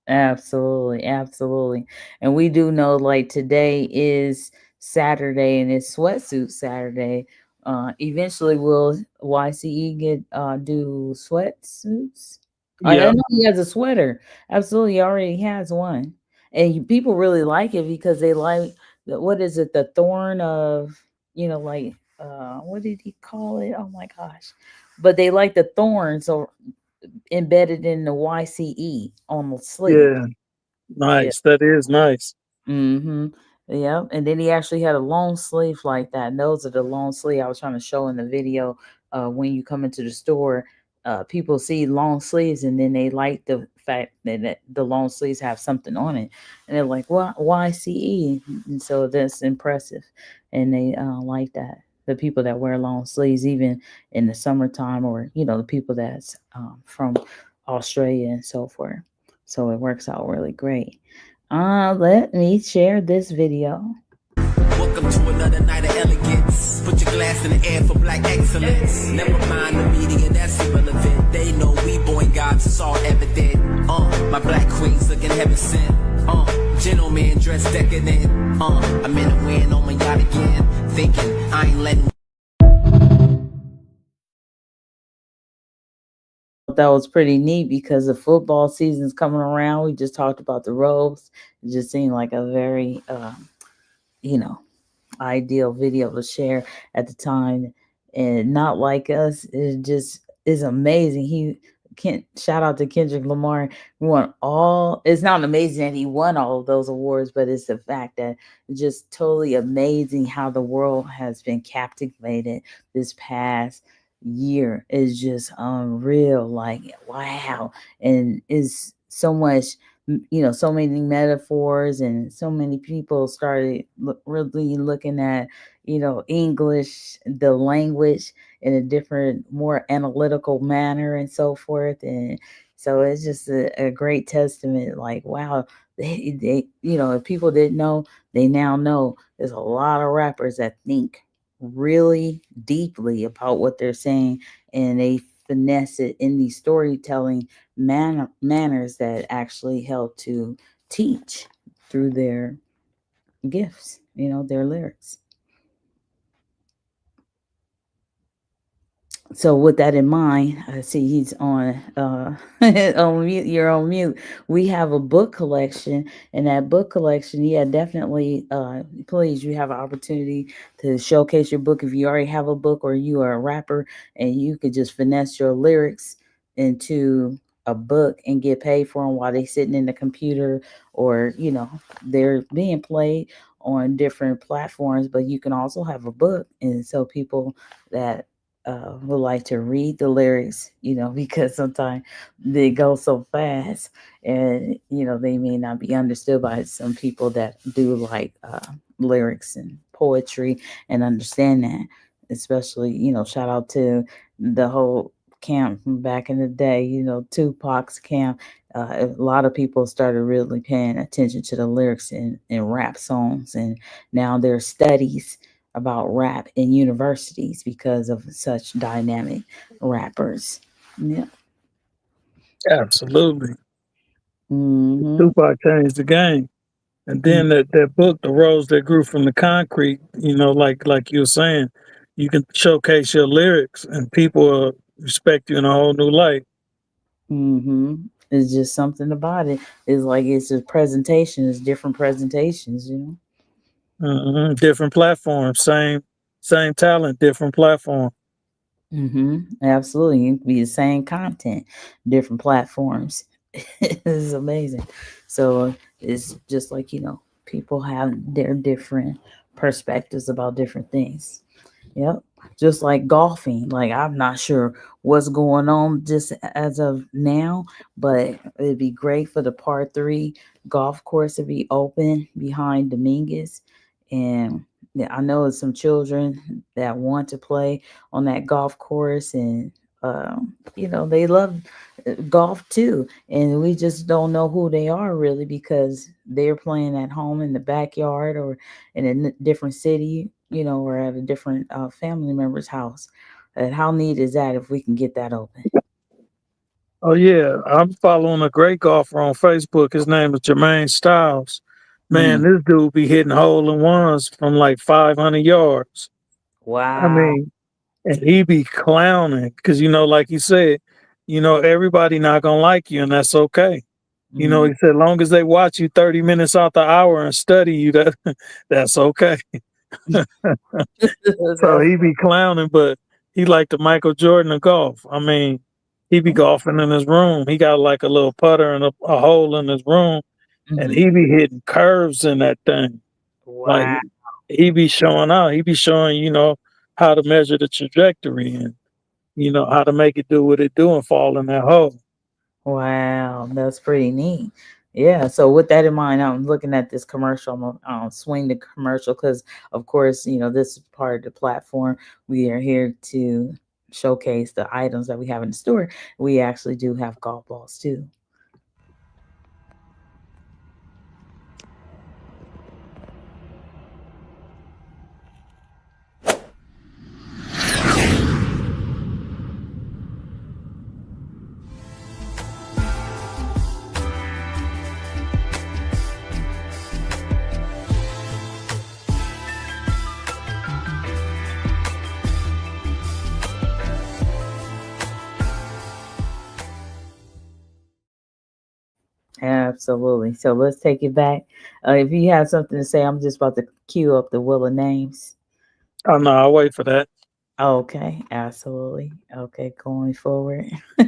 S1: absolutely, absolutely. And we do know like today is Saturday and it's sweatsuit Saturday. Eventually will YCE get do sweatsuits? I
S2: Yeah,
S1: know he has a sweater. Absolutely, he already has one. And people really like it because they like what is it, the thorn of, like what did he call it? Oh my gosh. But they like the thorns or embedded in the YCE on the sleeve.
S2: yeah,
S1: Yeah.
S2: nice. That is nice.
S1: Mm-hmm. Yeah. And then he actually had a long sleeve like that. And those are the long sleeve I was trying to show in the video. When you come into the store, people see long sleeves and then they like the fact that the long sleeves have something on it, and they're like, "Well, why CE?" And so that's impressive, and they like that. The people that wear long sleeves, even in the summertime, or the people that's from Australia and so forth. So it works out really great. Let me share this video.
S6: Welcome to another night of elegance. Put your glass in the air for black excellence. Never mind the media, that's irrelevant. They know we born gods, it's all evident. My black queens looking heaven sent. Gentleman dressed decadent. I'm in a win on my yacht again. Thinking I ain't letting.
S1: That was pretty neat because the football season's coming around. We just talked about the robes. It just seemed like a very, you know, ideal video to share at the time. And Not Like Us, it just is amazing. He can't shout out to Kendrick Lamar. He won all. It's not amazing that he won all of those awards, but it's the fact that it's just totally amazing how the world has been captivated this past year. Is just unreal. Like, wow. And is so much, so many metaphors, and so many people started really looking at, English, the language, in a different, more analytical manner and so forth. And so it's just a great testament. Like, wow, if people didn't know, they now know. There's a lot of rappers that think really deeply about what they're saying, and they finesse it in these storytelling manners that actually help to teach through their gifts, their lyrics. So with that in mind, I see he's on on mute. You're on mute. We have a book collection, and that book collection, yeah, definitely. Please, you have an opportunity to showcase your book if you already have a book, or you are a rapper and you could just finesse your lyrics into a book and get paid for them while they sitting in the computer, or they're being played on different platforms. But you can also have a book, and so people that would like to read the lyrics, because sometimes they go so fast, and, they may not be understood by some people that do like lyrics and poetry and understand that. Especially, shout out to the whole camp from back in the day, Tupac's camp. A lot of people started really paying attention to the lyrics in rap songs, and now there's studies about rap in universities because of such dynamic rappers. Yeah.
S2: Absolutely.
S1: Hmm.
S2: Tupac changed the game. And then that book, The Rose That Grew from the Concrete, like you were saying, you can showcase your lyrics and people will respect you in a whole new light.
S1: Hmm. It's just something about it. It's like it's a presentation. It's different presentations.
S2: Different platforms, same talent, different platform.
S1: Absolutely. It can be the same content, different platforms. It's amazing. So it's just like, people have their different perspectives about different things. Yep. Just like golfing. Like, I'm not sure what's going on just as of now, but it'd be great for the par 3 golf course to be open behind Dominguez. And yeah, I know there's some children that want to play on that golf course, and they love golf too. And we just don't know who they are really, because they're playing at home in the backyard, or in a different city, or at a different family member's house. And how neat is that if we can get that open?
S2: Oh yeah, I'm following a great golfer on Facebook. His name is Jermaine Styles. Man,
S1: Mhm.
S2: this dude be hitting hole in ones from like 500 yards. I
S1: Wow.
S2: mean, and he be clowning because like he said, everybody not gonna like you, and that's okay.
S1: Mhm.
S2: He said, long as they watch you 30 minutes out the hour and study you, that's okay. So
S1: That's
S2: he be clowning, but he like the Michael Jordan of golf. I mean, he be golfing in his room. He got like a little putter and a hole in his room, and
S1: Mhm.
S2: he be hitting curves in that thing. Like
S1: Wow.
S2: he be showing out. He be showing, how to measure the trajectory and how to make it do what it do and fall in that hole.
S1: Wow, that's pretty neat. Yeah. So with that in mind, I'm looking at this commercial. I'm gonna swing the commercial because, of course, this is part of the platform. We are here to showcase the items that we have in the store. We actually do have golf balls too. Absolutely. So let's take it back. If you have something to say, I'm just about to queue up the wheel of names.
S2: Oh no, I'll wait for that.
S1: Okay, absolutely. Okay, going forward. Yeah,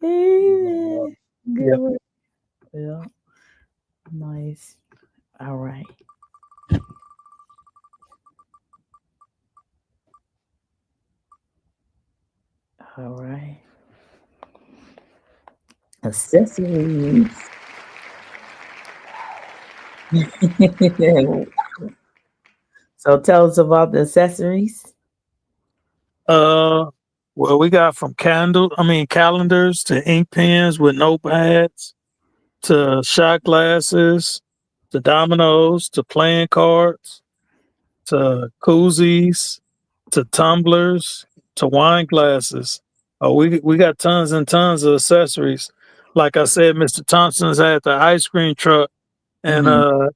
S1: good
S2: Yeah.
S1: work. Yeah, nice. All right. All right. Accessories. So tell us about the accessories.
S2: Uh, well, we got from calendars to ink pens with notepads to shot glasses to dominoes to playing cards to koozies to tumblers to wine glasses. Oh, we got tons and tons of accessories. Like I said, Mr. Thompson's had the ice cream truck, and
S1: Hmm.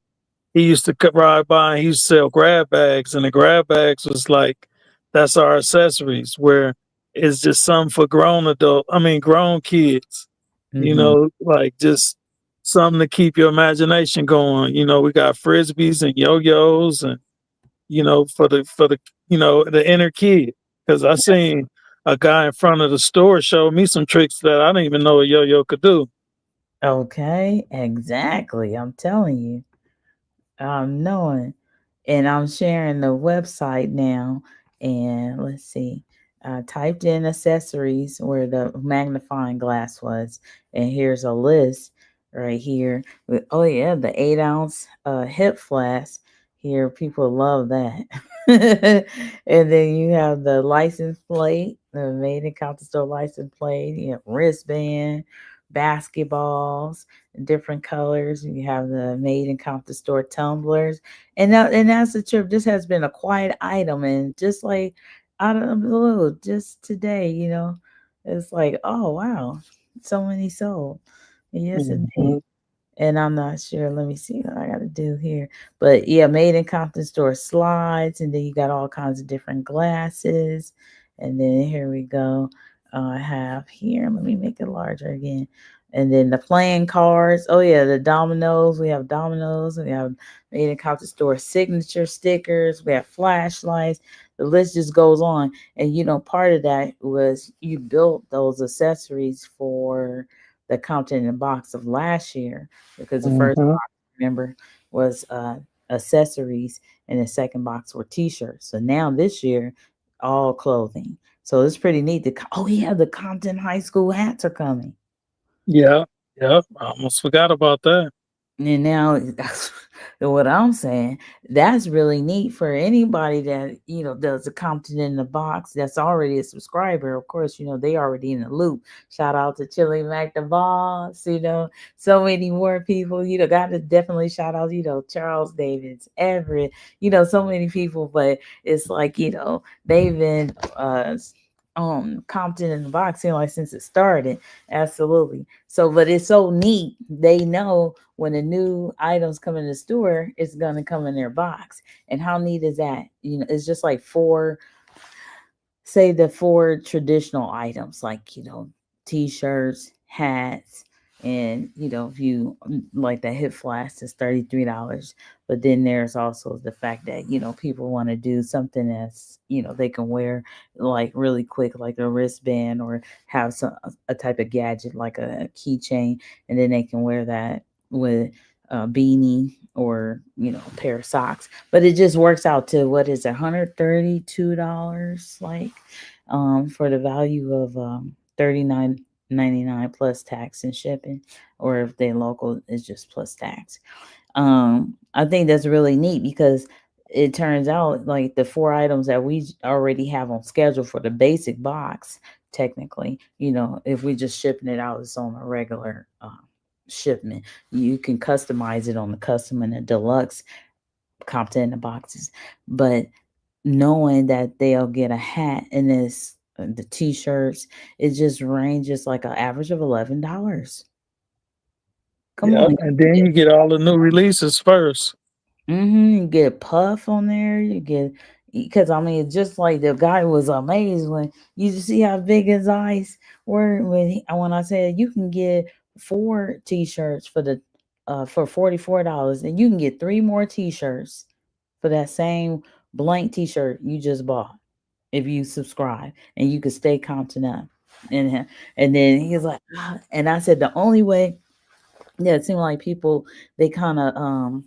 S2: he used to ride by and he used to sell grab bags, and the grab bags was like that's our accessories. Where it's just some for grown kids.
S1: Hmm.
S2: Like just something to keep your imagination going. We got frisbees and yo-yos and for the the inner kid. Because I seen a guy in front of the store show me some tricks that I didn't even know a yo-yo could do.
S1: Okay, exactly. I'm telling you. I'm knowing. And I'm sharing the website now. And let's see. I typed in accessories where the magnifying glass was. And here's a list right here. Oh, yeah, the 8 ounce hip flask. Here, people love that. And then you have the license plate, the made in Compton Store license plate. You have wristband, basketballs, different colors. You have the made in Compton Store tumblers, and that's the trip. This has been a quiet item, and just like out of the blue, just today, it's like, oh wow, so many sold. Yes, indeed.
S2: Mhm.
S1: And I'm not sure. Let me see what I got to do here. But yeah, made in Compton Store slides, and then you got all kinds of different glasses. And then here we go. I have here. Let me make it larger again. And then the playing cards. Oh yeah, the dominoes. We have dominoes. We have made in Compton Store signature stickers. We have flashlights. The list just goes on. And part of that was you built those accessories for the Compton in the box of last year because the first
S2: Mhm.
S1: box, remember, was accessories, and the second box were T-shirts. So now this year, all clothing. So it's pretty neat. Oh yeah, the Compton High School hats are coming.
S2: Yeah, yeah. I almost forgot about that.
S1: And now that's what I'm saying. That's really neat for anybody that, does a Compton in the box that's already a subscriber. Of course, they already in the loop. Shout out to Chili Mac the Boss, so many more people, gotta definitely shout out, Charles Davis, Everett, so many people, but it's like, they've been Compton in the box, like since it started. Absolutely. So, but it's so neat. They know when a new items come in the store, it's gonna come in their box. And how neat is that? It's just like say the four traditional items like t-shirts, hats, and if you like the hip flask is $33. But then there's also the fact that people want to do something that's they can wear like really quick, like a wristband, or have a type of gadget like a keychain, and then they can wear that with a beanie or a pair of socks. But it just works out to, what is it, $132, like, for the value of 39 $99 plus tax and shipping, or if they local, it's just plus tax. I think that's really neat because it turns out like the four items that we already have on schedule for the basic box, technically, if we just shipping it out, it's on a regular shipment. You can customize it on the custom and the deluxe Compton in the boxes, but knowing that they'll get a hat and this the t-shirts, it just ranges like an average of $11. Come
S2: Yeah,
S1: on.
S2: and then you get all the new releases first.
S1: You get Puff on there. You get because I mean, just like the guy was amazed when you just see how big his eyes were when I said you can get four T-shirts for $44, and you can get three more T-shirts for that same blank T-shirt you just bought if you subscribe, and you could stay Compton Up. And then he's like, "Ah," and I said the only way. Yeah, it seemed like people they kind of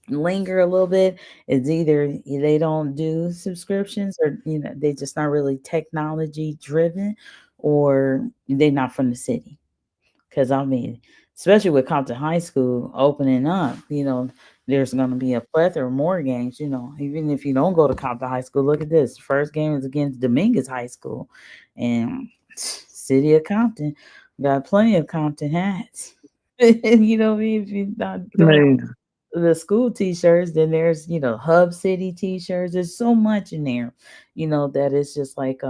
S1: linger a little bit is either they don't do subscriptions or they just not really technology driven, or they're not from the city. Because I mean, especially with Compton High School opening up, there's going to be a plethora more games. Even if you don't go to Compton High School, look at this. First game is against Dominguez High School, and City of Compton got plenty of Compton hats. You know what I mean? If you're not going
S2: Man,
S1: the school t-shirts, then there's Hub City t-shirts. There's so much in there, that it's just like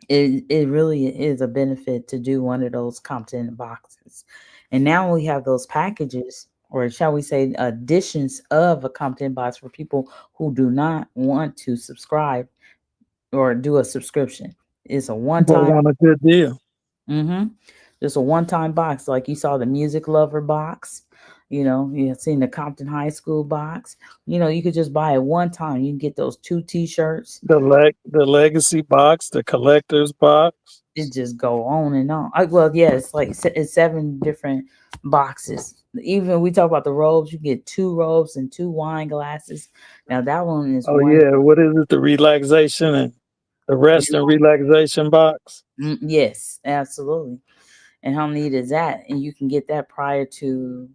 S1: it really is a benefit to do one of those Compton boxes. And now we have those packages, or shall we say additions of a Compton box for people who do not want to subscribe or do a subscription. It's a
S2: but
S1: one-time.
S2: want a good deal.
S1: Mm-hmm. Just a one-time box, like you saw the music lover box. You have seen the Compton High School box. You could just buy it one time. You can get those two T-shirts.
S2: The legacy box, the collector's box.
S1: It just go on and on. Well, yeah, it's like it's seven different boxes. Even we talk about the robes. You get two robes and two wine glasses. Now that one is
S2: Oh
S1: one.
S2: yeah, what is it? The relaxation and the rest and relaxation box.
S1: Yes, absolutely. And how neat is that? And you can get that prior to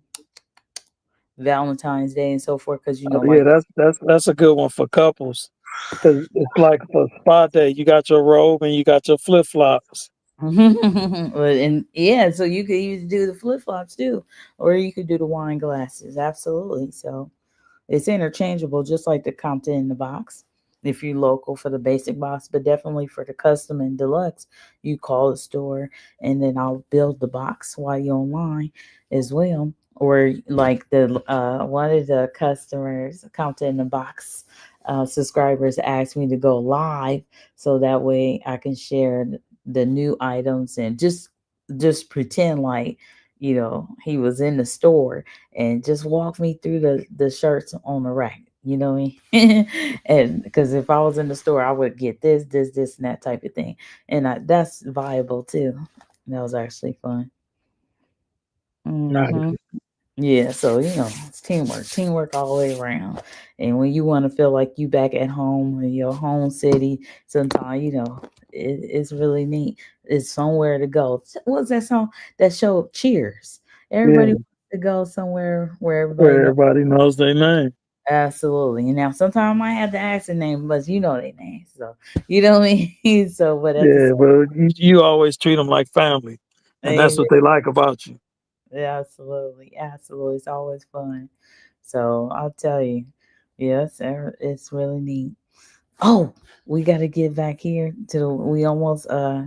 S1: Valentine's Day and so forth, because
S2: Oh
S1: like
S2: yeah, that's a good one for couples. Cause it's like for spa day, you got your robe and you got your flip flops.
S1: and yeah, so you could either do the flip flops too, or you could do the wine glasses. Absolutely. So it's interchangeable, just like the Compton in the box. If you're local for the basic box, but definitely for the custom and deluxe, you call the store and then I'll build the box while you're online as well. Or like the one of the customers, Compton in the box subscribers asked me to go live so that way I can share the new items and just pretend like he was in the store and just walk me through the shirts on the rack. You know what I mean? And because if I was in the store, I would get this, and that type of thing, and that's viable too. That was actually fun.
S2: Nice.
S1: Hmm. Yeah, so it's teamwork all the way around. And when you want to feel like you back at home in your home city, sometimes it's really neat. It's somewhere to go. What's that song that show Cheers? Everybody
S2: Yeah,
S1: wants to go somewhere where everybody
S2: where
S1: knows.
S2: everybody knows their name.
S1: Absolutely. And now sometimes I might have to ask their name, but you know their name, so you know what I mean. So, but at the
S2: Yeah, well, you always treat them like family, and that's
S1: same,
S2: what they like about you.
S1: absolutely, absolutely, it's always fun. So I'll tell you, yes, it's really neat. Oh, we got to get back here to we almost I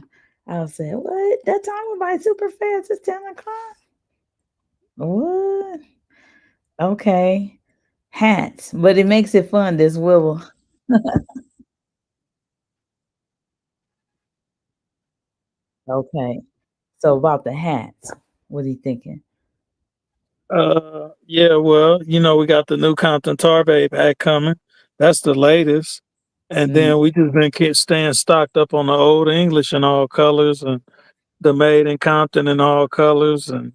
S1: said what that time went by super fast. It's 10 o'clock. What? Okay, hats, but it makes it fun. This will. Okay, so about the hats, what are you thinking?
S2: Yeah, well, we got the new Compton Tar Babe hat coming. That's the latest. And
S1: Mm,
S2: then we just been staying stocked up on the old English in all colors and the made in Compton in all colors. And,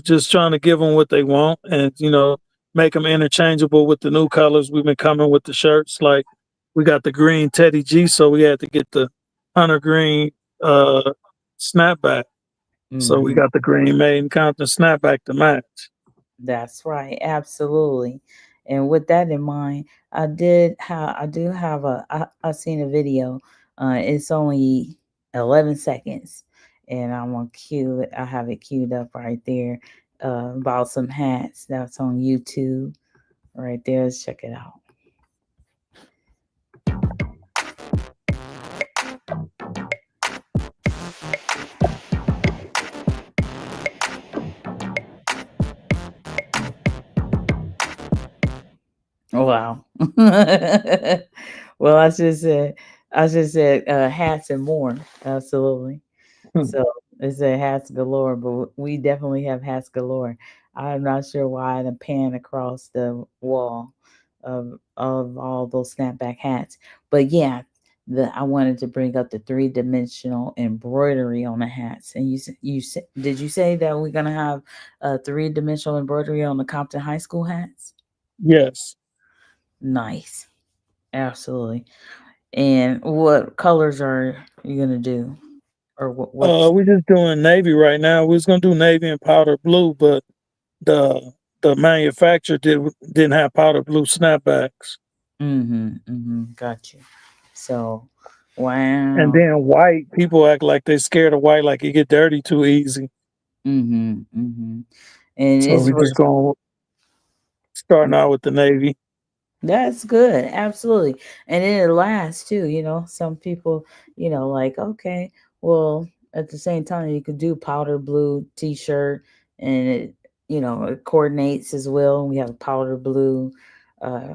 S2: just trying to give them what they want and, make them interchangeable with the new colors. We've been coming with the shirts. Like we got the green Teddy G, so we had to get the hunter green, uh, snapback. So we
S1: Hmm.
S2: got the Green Made in Compton snapback to match.
S1: That's right, absolutely. And with that in mind, I do have I seen a video. It's only 11 seconds, and I'm gonna cue it. I have it queued up right there. About some hats that's on YouTube right there. Let's check it out. Oh, wow. Well, I just said hats and more. Absolutely. So it said hats galore, but we definitely have hats galore. I'm not sure why the pan across the wall of all those snapback hats, but yeah, the I wanted to bring up the three-dimensional embroidery on the hats. And did you say that we're gonna have three-dimensional embroidery on the Compton High School hats?
S2: Yes.
S1: Nice, absolutely. And what colors are you gonna do, or what's?
S2: We're just doing navy right now. We was gonna do navy and powder blue, but the the manufacturer didn't have powder blue snapbacks.
S1: Mhm, mhm, got you. So,
S2: And
S1: wow.
S2: then white, people act like they scared of white, like it get dirty too easy.
S1: Mhm, mhm. And
S2: So
S1: it's
S2: we just going starting out with the navy.
S1: that's good, absolutely. And then it lasts too, Some people, like, okay, well, at the same time, you could do powder blue t-shirt and it coordinates as well. We have powder blue uh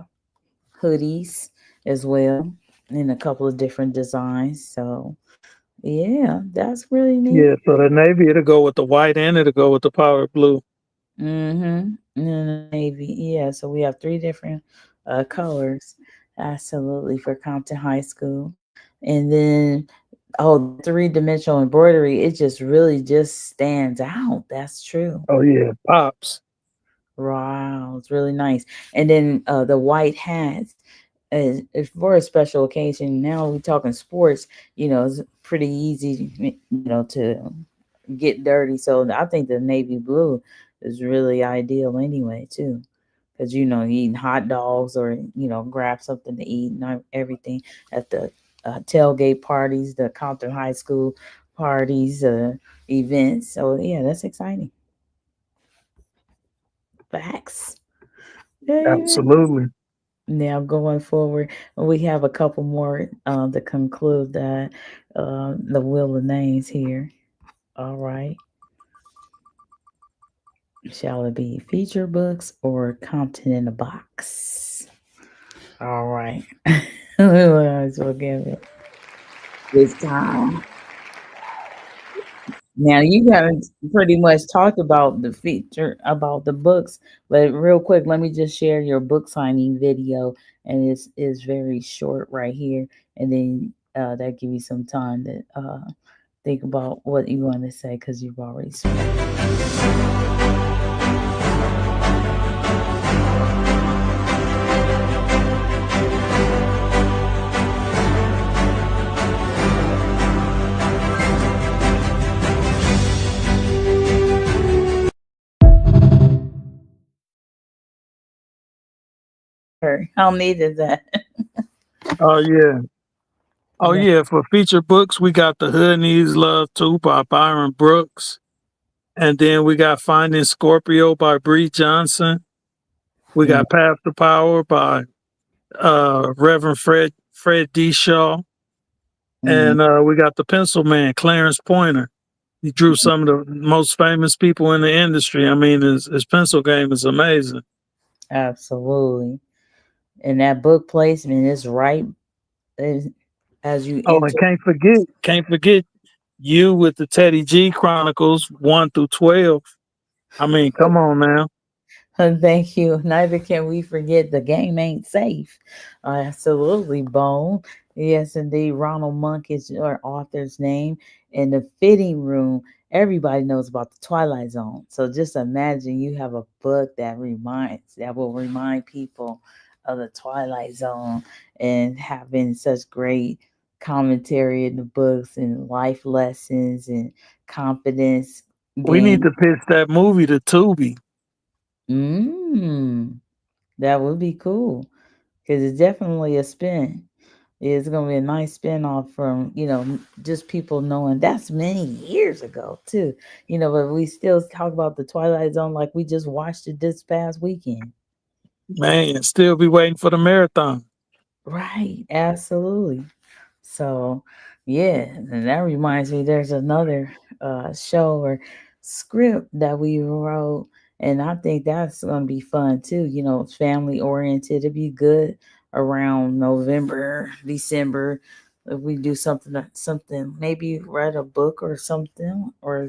S1: hoodies as well in a couple of different designs. So, yeah, that's really neat.
S2: Yeah, so the navy it'll go with the white and it'll go with the powder blue.
S1: Mm-hmm. And the navy. Yeah, so we have three different colors. Absolutely, for Compton High School. And then the three-dimensional embroidery, it just really just stands out. That's true.
S2: Oh yeah, pops.
S1: Wow, it's really nice. And then the white hats is for a special occasion. Now we're talking sports, it's pretty easy, to get dirty. So I think the navy blue is really ideal anyway, too. Because, eating hot dogs or, grab something to eat and everything at the tailgate parties, the Compton High School parties, events. So, yeah, that's exciting. Facts. Yeah.
S2: Absolutely.
S1: Now going forward, we have a couple more to conclude that the wheel of names here. All right. Shall it be feature books or Compton in a box? All right. We might as well give it this time. Now you got pretty much talked about the feature about the books, but real quick, let me just share your book signing video, and it's is very short right here, and then that give you some time to think about what you want to say because you've already spoken. How neat is that?
S2: Oh yeah. Oh
S1: Yeah.
S2: yeah. For feature books, we got The Hood Needs Love Too by Byron Brooks. And then we got Finding Scorpio by Bree Johnson. We
S1: Mm,
S2: got Path to Power by Reverend Fred D. Shaw.
S1: mm,
S2: And we got The Pencil Man, Clarence Pointer. He drew some of the most famous people in the industry. I mean, his pencil game is amazing.
S1: absolutely. And that book placement is right as, as you
S2: Oh, and
S1: enter.
S2: can't forget you with the Teddy G Chronicles 1 through 12. I mean, come on now.
S1: Thank you. Neither can we forget the game ain't safe. Absolutely, Bone. Yes, indeed. Ronald Monk is your author's name. In the fitting room, everybody knows about the Twilight Zone. So just imagine you have a book that will remind people of the Twilight Zone and having such great commentary in the books and life lessons and confidence
S2: We need
S1: gain.
S2: to pitch that movie to Tubi.
S1: Mm, that would be cool because it's definitely a spin. It's gonna be a nice spin off from just people knowing that's many years ago too. But we still talk about the Twilight Zone like we just watched it this past weekend.
S2: Man, still be waiting for the marathon.
S1: Right, absolutely. So, yeah, and that reminds me there's another show or script that we wrote, and I think that's going to be fun too. It's family oriented. It'd be good around November, December. If we do something, maybe write a book or something, or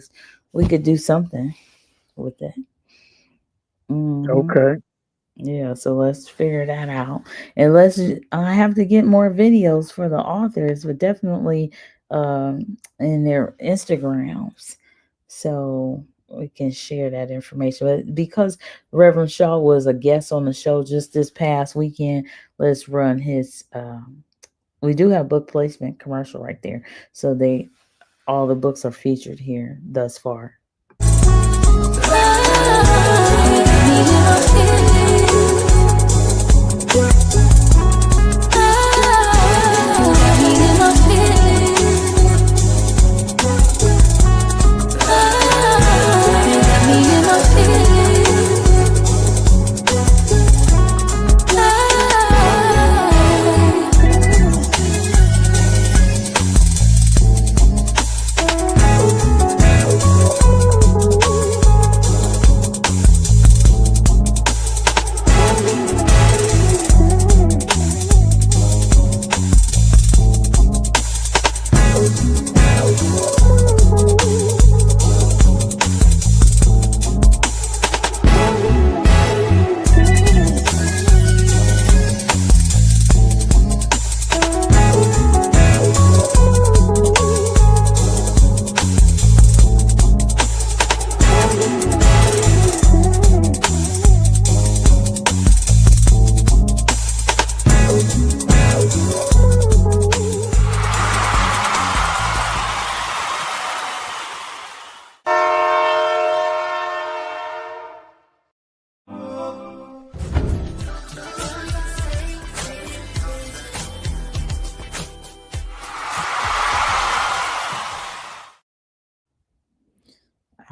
S1: we could do something with that. Hmm.
S2: Okay.
S1: Yeah, so let's figure that out. And I have to get more videos for the authors, but definitely in their Instagrams. So we can share that information. But because Reverend Shaw was a guest on the show just this past weekend, let's run his we do have book placement commercial right there. So they all the books are featured here thus far.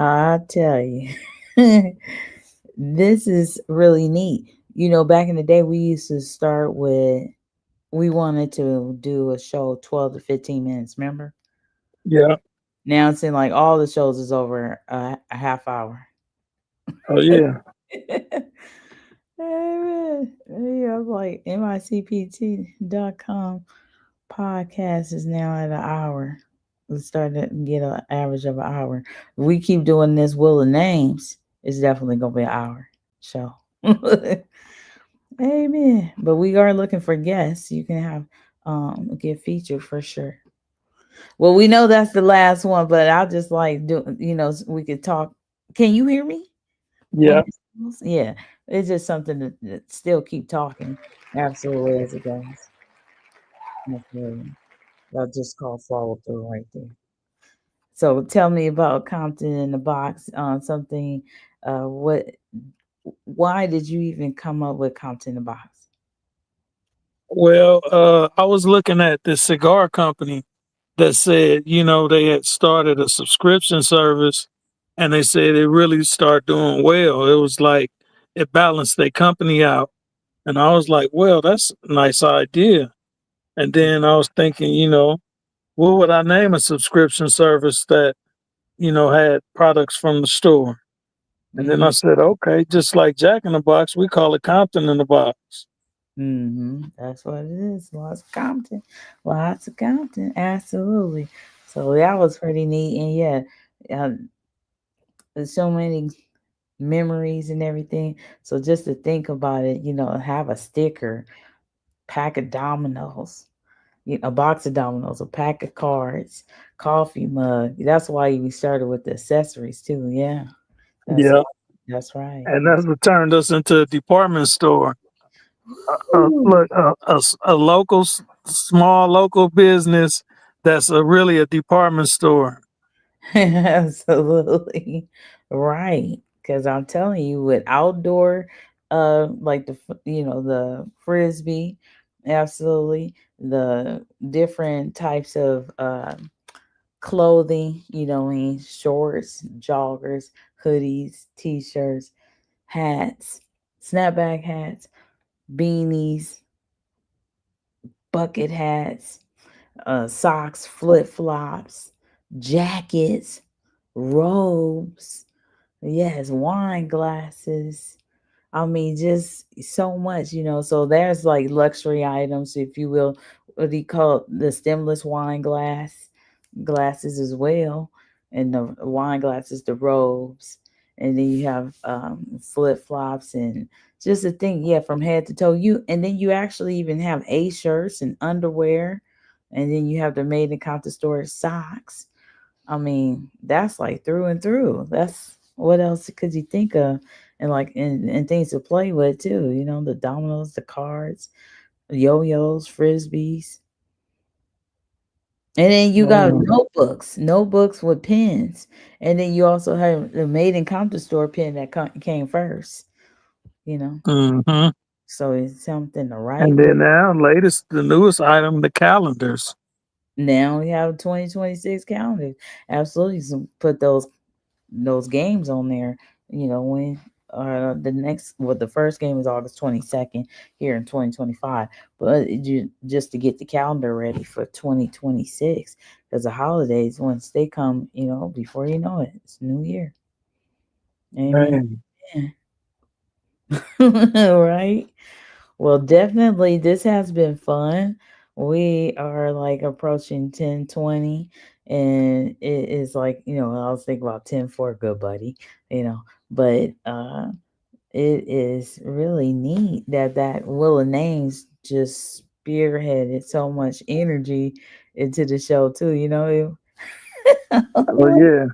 S1: I tell you, this is really neat. Back in the day, we used to start with, we wanted to do a show 12 to 15 minutes, remember?
S2: Yeah.
S1: Now it's in like all the shows is over a half hour.
S2: Oh yeah.
S1: Amen. Yeah, I'm like micpt.com podcast is now at an hour. We started to get an average of an hour. If we keep doing this Wheel of Names, it's definitely gonna be an hour show. Amen. But we are looking for guests. You can have get featured for sure. Well, we know that's the last one, but I'll just like do we could talk. Can you hear me?
S2: Yeah.
S1: Yeah. It's just something that still keep talking absolutely as it goes. Absolutely. I'll just call follow through right there. So tell me about Compton in the Box. Something. What? Why did you even come up with Compton in the Box?
S2: Well, I was looking at this cigar company that said, they had started a subscription service and they said it really started doing well. It was like it balanced their company out. And I was like, well, that's a nice idea. And then I was thinking, what would I name a subscription service that, had products from the store? And then I
S1: Mm-hmm.
S2: said, okay, just like Jack in the Box, we call it Compton in the Box.
S1: Mm-hmm. That's what it is. Lots of Compton. Lots of Compton. Absolutely. So that was pretty neat. And yeah, there's so many memories and everything. So just to think about it, have a sticker, pack of dominoes, a box of dominoes, a pack of cards, coffee mug. That's why we started with the accessories too. Yeah, that's
S2: Yeah.
S1: that's right.
S2: And that's what turned us into a department store.
S1: Woo.
S2: Look, a local small local business that's really a department store.
S1: Absolutely right. Because I'm telling you, with outdoor, like the frisbee, absolutely the different types of clothing, shorts, joggers, hoodies, t-shirts, hats, snapback hats, beanies, bucket hats, socks, flip flops, jackets, robes, yes, wine glasses. I mean, just so much, So there's like luxury items, if you will. What do you call it? The stemless wine glasses as well, and the wine glasses, the robes, and then you have flip flops and just a thing, yeah, from head to toe. And then you actually even have A shirts and underwear, and then you have the made in Compton Store socks. I mean, that's like through and through. That's what else could you think of? And like and things to play with too, the dominoes, the cards, yo-yos, frisbees. And then you got
S2: Mm.
S1: notebooks with pens. And then you also have the made in Compton Store pen that came first, you know.
S2: Hmm.
S1: So it's something to write
S2: And
S1: with.
S2: then now, the newest item, the calendars.
S1: Now we have 2026 calendars. Absolutely, put those games on there. When the first game is August 22nd here in 2025, but just to get the calendar ready for 2026, because the holidays, once they come, before you know it, it's New Year. Amen.
S2: Man.
S1: Right. Well, definitely, this has been fun. We are like approaching 10:20, and it is like, I was thinking about 10 for good buddy, but it is really neat that Willa Names just spearheaded so much energy into the show too,
S2: Oh yeah.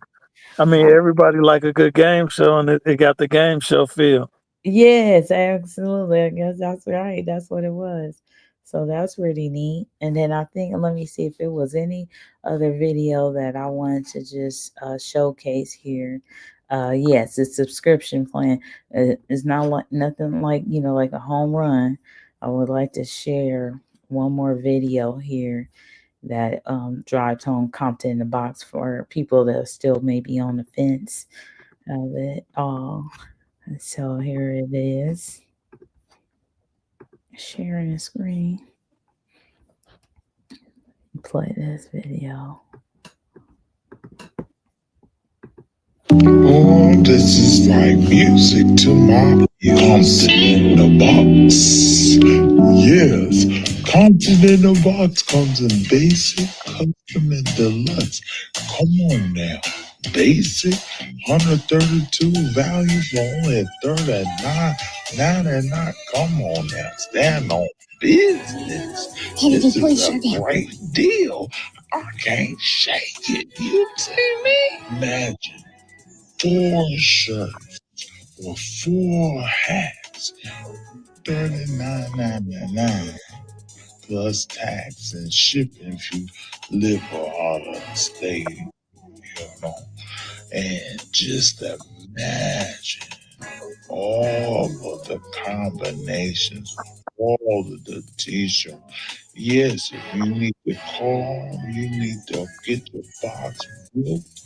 S2: I mean, everybody like a good game show, and it got the game show feel.
S1: Yes, absolutely. I guess that's right. That's what it was. So that's really neat. And then I think, let me see if it was any other video that I wanted to just showcase here. Yes, the subscription plan is not like nothing like, like a home run. I would like to share one more video here that drives home Compton in the box for people that are still maybe on the fence of it all. So here it is. Sharing the screen. Play this video.
S3: Oh, this is like music to my ears. Compton in the box. Yes, Compton in the box comes in basic, custom, and deluxe. Come on now. Basic, 132 values for only 39.99. Come on now. Stand on business. This is a great deal. I can't shake it. You see me? Imagine 4 shirts or 4 hats, 39.99 plus tax and shipping if you live out of the state, And just imagine all of the combinations, all of the t-shirts. Yes, if you need to call, you need to get your box booked,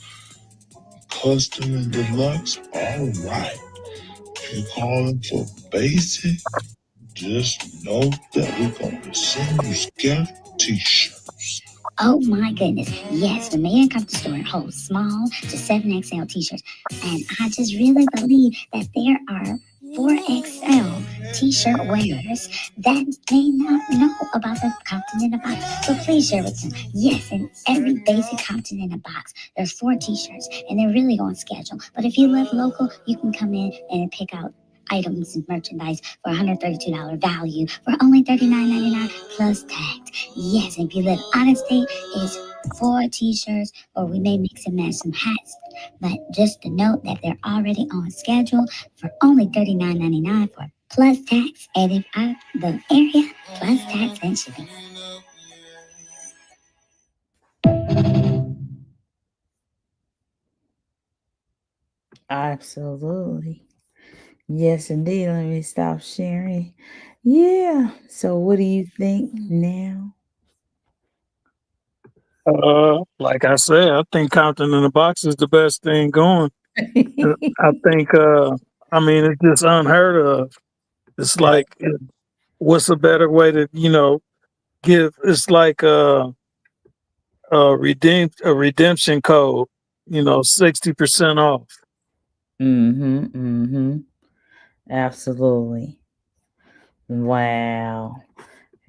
S3: custom and deluxe. All right. If you're calling for basic, just know that we're going to send you scheduled t-shirts.
S7: Oh my goodness. Yes, the Made in Compton Store holds small to 7XL t-shirts. And I just really believe that there are 4XL t-shirt wearers that may not know about the Compton in a box. So please share with them. Yes, in every basic Compton in a box, there's 4 t-shirts and they're really on schedule. But if you live local, you can come in and pick out items and merchandise for $132 value for only $39.99 plus tax. Yes, and if you live out of state, it's 4 t-shirts, or we may mix and match some hats. But just to note that they're already on schedule for only $39.99 for plus tax, and if out of the area, plus tax and shipping.
S1: Absolutely. Yes, indeed. Let me stop sharing. Yeah. So, what do you think now?
S2: Like I said, I think Compton in the box is the best thing going. I think, I mean, it's just unheard of. It's
S1: That-
S2: like, what's a better way to, give? It's like a redemption code. 60% off.
S1: mm-hmm. Mm-hmm. Absolutely. Wow.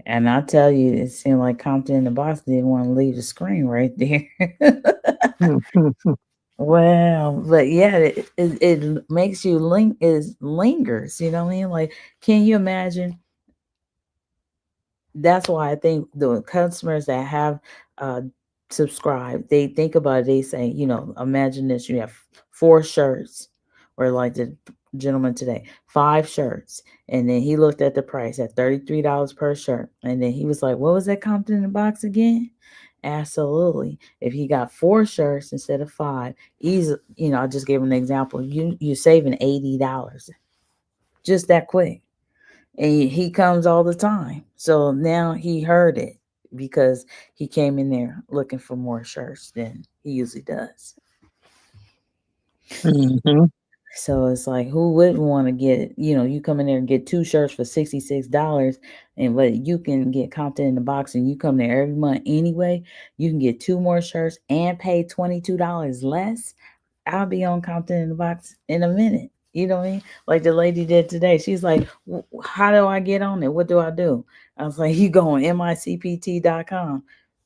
S1: And I tell you, it seemed like Compton in the box didn't want to leave the screen right there. Wow, but yeah, it makes you lingers. You know what I mean? Like, can you imagine? That's why I think the customers that have uh subscribed, they think about it, they say, imagine this, you have four shirts, or like the gentleman today, five shirts. And then he looked at the price at $33 per shirt. And then he was like, what was that Compton in the box again? Absolutely. If he got four shirts instead of five, easy, I just gave him an example. You're saving $80 just that quick, and he comes all the time. So now he heard it because he came in there looking for more shirts than he usually does.
S2: Hmm.
S1: So it's like, who wouldn't want to get, you come in there and get two shirts for $66, and but you can get Compton in the box, and you come there every month anyway. You can get two more shirts and pay $22 less. I'll be on Compton in the box in a minute. You know what I mean? Like the lady did today. She's like, how do I get on it? What do I do? I was like, you go on micpt.com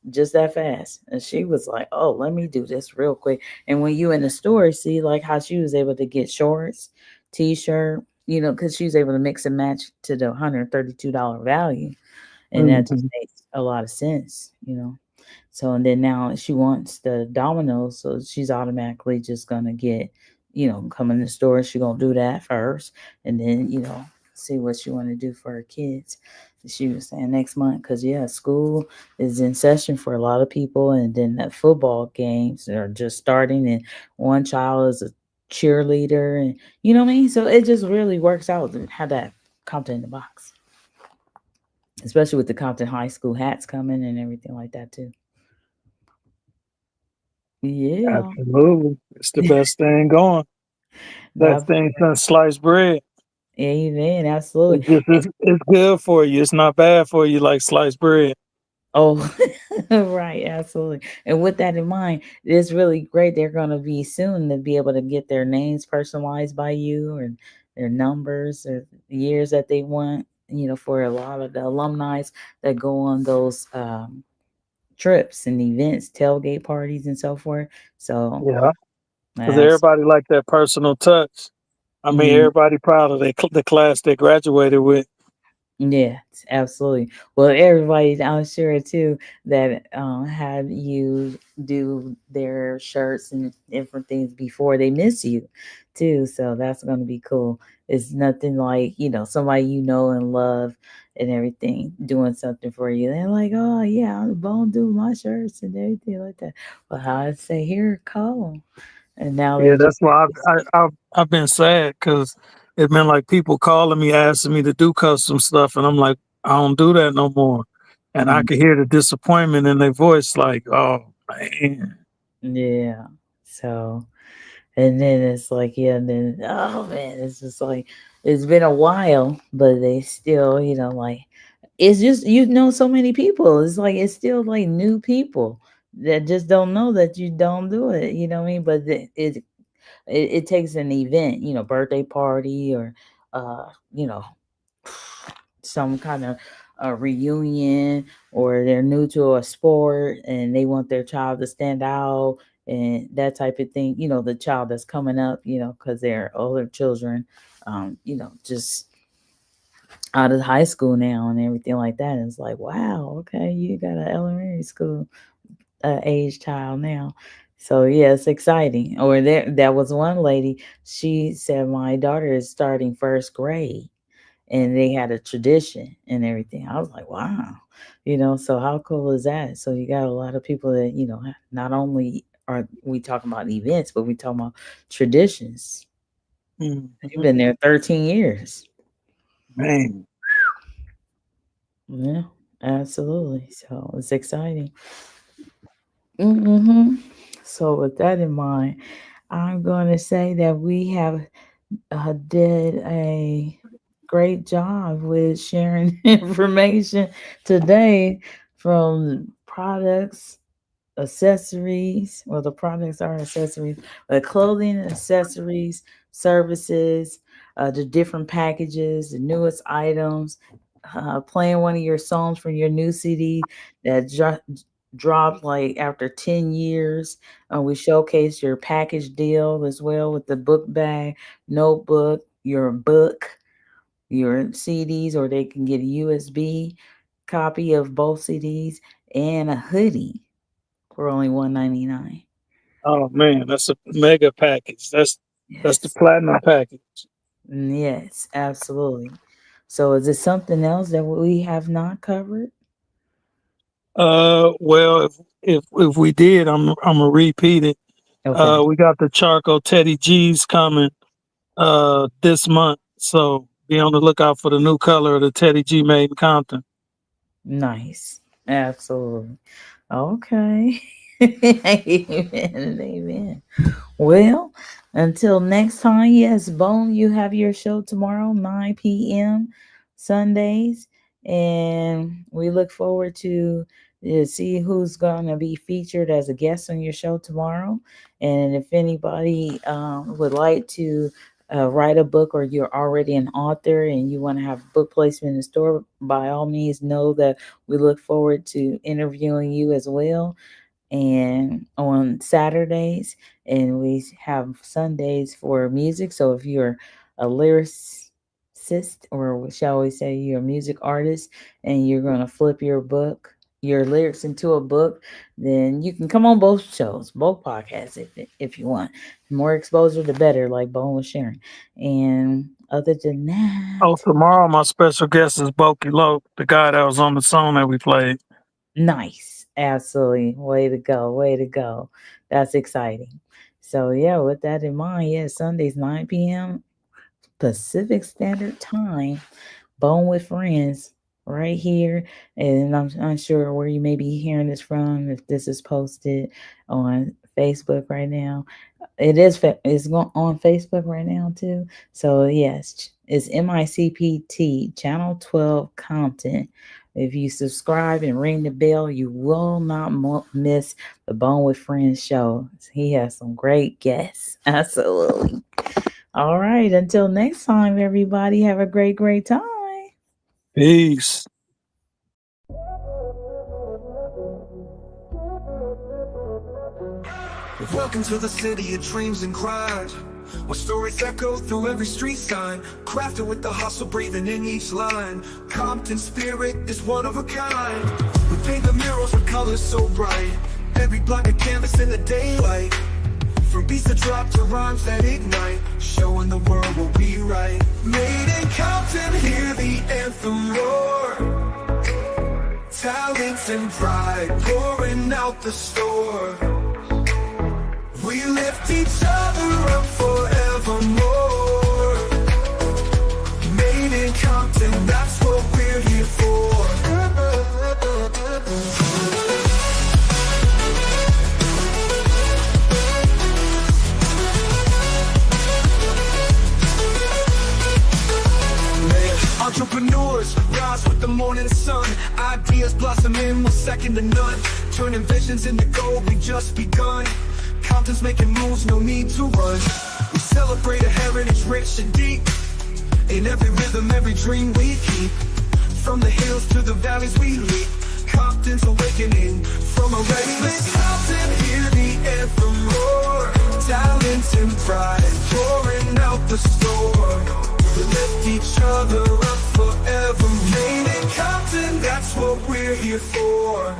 S1: just that fast. And she was like, oh, let me do this real quick. And when you in the store, see like how she was able to get shorts, t-shirt, because she was able to mix and match to the $132 value. And that just
S2: Hmm.
S1: makes a lot of sense. So and then now she wants the Dominoes, so she's automatically just gonna get, come in the store. She gonna do that first, and then see what she want to do for her kids. She was saying next month, because yeah, school is in session for a lot of people, and then the football games are just starting, and one child is a cheerleader, and you know what I mean. So it just really works out to have that Compton in the box, especially with the Compton High School hats coming and everything like that too. Yeah.
S2: Absolutely. It's the best thing going. Best
S1: God,
S2: thing since sliced bread.
S1: amen. Absolutely.
S2: It's just it's good for you. It's not bad for you like sliced bread.
S1: Oh, right. Absolutely. And with that in mind, it's really great. They're going to be soon to be able to get their names personalized by you, and their numbers or years that they want, for a lot of the alumni that go on those trips and events, tailgate parties, and so forth. So,
S2: Yeah, because
S1: abs-
S2: everybody like that personal touch. I mean,
S1: mm,
S2: everybody proud of the class they graduated with.
S1: yeah, absolutely. Well, everybody, I'm sure too, that had you do their shirts and different things before they miss you, too. So that's going to be cool. It's nothing like somebody and love and everything doing something for you. They're like, oh yeah, I'm going to do my shirts and everything like that. Well, how I say, here, call, and now
S2: Yeah,
S1: they just
S2: that's why I've been sad because it's been like people calling me asking me to do custom stuff, and I'm like, I don't do that no more. And I
S1: mm,
S2: could hear the disappointment in their voice, like, oh man.
S1: yeah. So. And then it's like, yeah, and then, oh man, it's just like, it's been a while, but they still, like, it's just, so many people. It's like, it's still like new people that just don't know that you don't do it. You know what I mean? But it takes an event, birthday party, or, uh, you know, some kind of a reunion, or they're new to a sport and they want their child to stand out, and that type of thing, the child that's coming up, because they're older children, just out of high school now and everything like that. And it's like, wow, okay, you got an elementary school age child now. So yeah, it's exciting. Or there was one lady, she said, my daughter is starting first grade, and they had a tradition and everything. I was like, wow, so how cool is that? So you got a lot of people that, not only or we talking about events, but we talking about traditions.
S2: Mhm.
S1: You've been there 13 years.
S2: Man,
S1: Yeah, absolutely. So it's exciting. Hmm. So with that in mind, I'm going to say that we have did a great job with sharing information today, from products, accessories. Well, the products are accessories, but clothing, accessories, services, the different packages, the newest items, playing one of your songs from your new CD that dropped like after 10 years. We showcase your package deal as well with the book bag, notebook, your book, your CDs, or they can get a USB copy of both CDs and a hoodie for only $199.
S2: oh man, that's a mega package. That's the
S1: Yes.
S2: platinum package.
S1: Yes, absolutely. So is it something else that we have not covered?
S2: Well, if we did, I'm gonna repeat it.
S1: Okay.
S2: We got the charcoal Teddy G's coming this month, so be on the lookout for the new color of the Teddy G made in Compton.
S1: Nice. Absolutely. Okay. Amen. Amen. Well, until next time, yes, Bone, you have your show tomorrow, 9 p.m. Sundays. And we look forward to see who's going to be featured as a guest on your show tomorrow. And if anybody would like to write a book, or you're already an author and you want to have book placement in the store, by all means, know that we look forward to interviewing you as well, and on Saturdays, and we have Sundays for music. So if you're a lyricist, or shall we say you're a music artist, and you're going to flip your lyrics into a book, then you can come on both shows, both podcasts, if you want. More exposure, the better, like Bone was sharing. And other than
S2: Oh,
S1: that,
S2: tomorrow my special guest is Boki Loke, the guy that was on the song that we played.
S1: nice. Absolutely. Way to go. Way to go. That's exciting. So, yeah, with that in mind, yeah, Sundays, 9 p.m. Pacific Standard Time, Bone with Friends, right here. And I'm unsure where you may be hearing this from, if this is posted on Facebook right now. It is it's going on Facebook right now too. So yes, it's MICPT Channel 12 Compton. If you subscribe and ring the bell, you will not miss the Bone with Friends show. He has some great guests. Absolutely. All right. Until next time, everybody, have a great time.
S2: Peace.
S4: Welcome to the city of dreams and cries, where stories echo through every street sign, crafted with the hustle breathing in each line. Compton spirit is one of a kind. We paint the murals with colors so bright, every block of canvas in the daylight. From beats that drop to rhymes that ignite, showing the world what we write. Made in Compton, hear the anthem roar. Talent and pride pouring out the store. We lift each other up forevermore. Made in Compton, that's what we're here for. Entrepreneurs rise with the morning sun, ideas blossoming with second to none, turning visions into gold, we just begun. Compton's making moves, no need to run. We celebrate a heritage rich and deep, in every rhythm, every dream we keep. From the hills to the valleys we leap, Compton's awakening from a restless. Compton, hear the anthem roar. Talent and pride pouring out the store. We lift each other up forever. Made in Compton, that's what we're here for.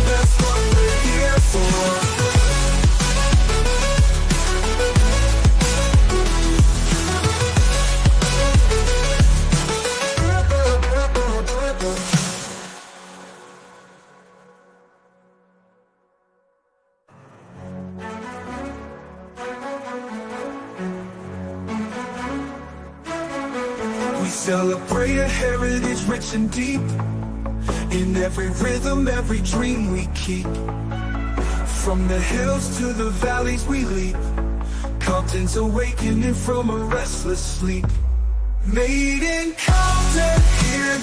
S4: That's what we're here for. Celebrate a heritage rich and deep. In every rhythm, every dream we keep. From the hills to the valleys we leap. Compton's awakening from a restless sleep. Made in Compton, hear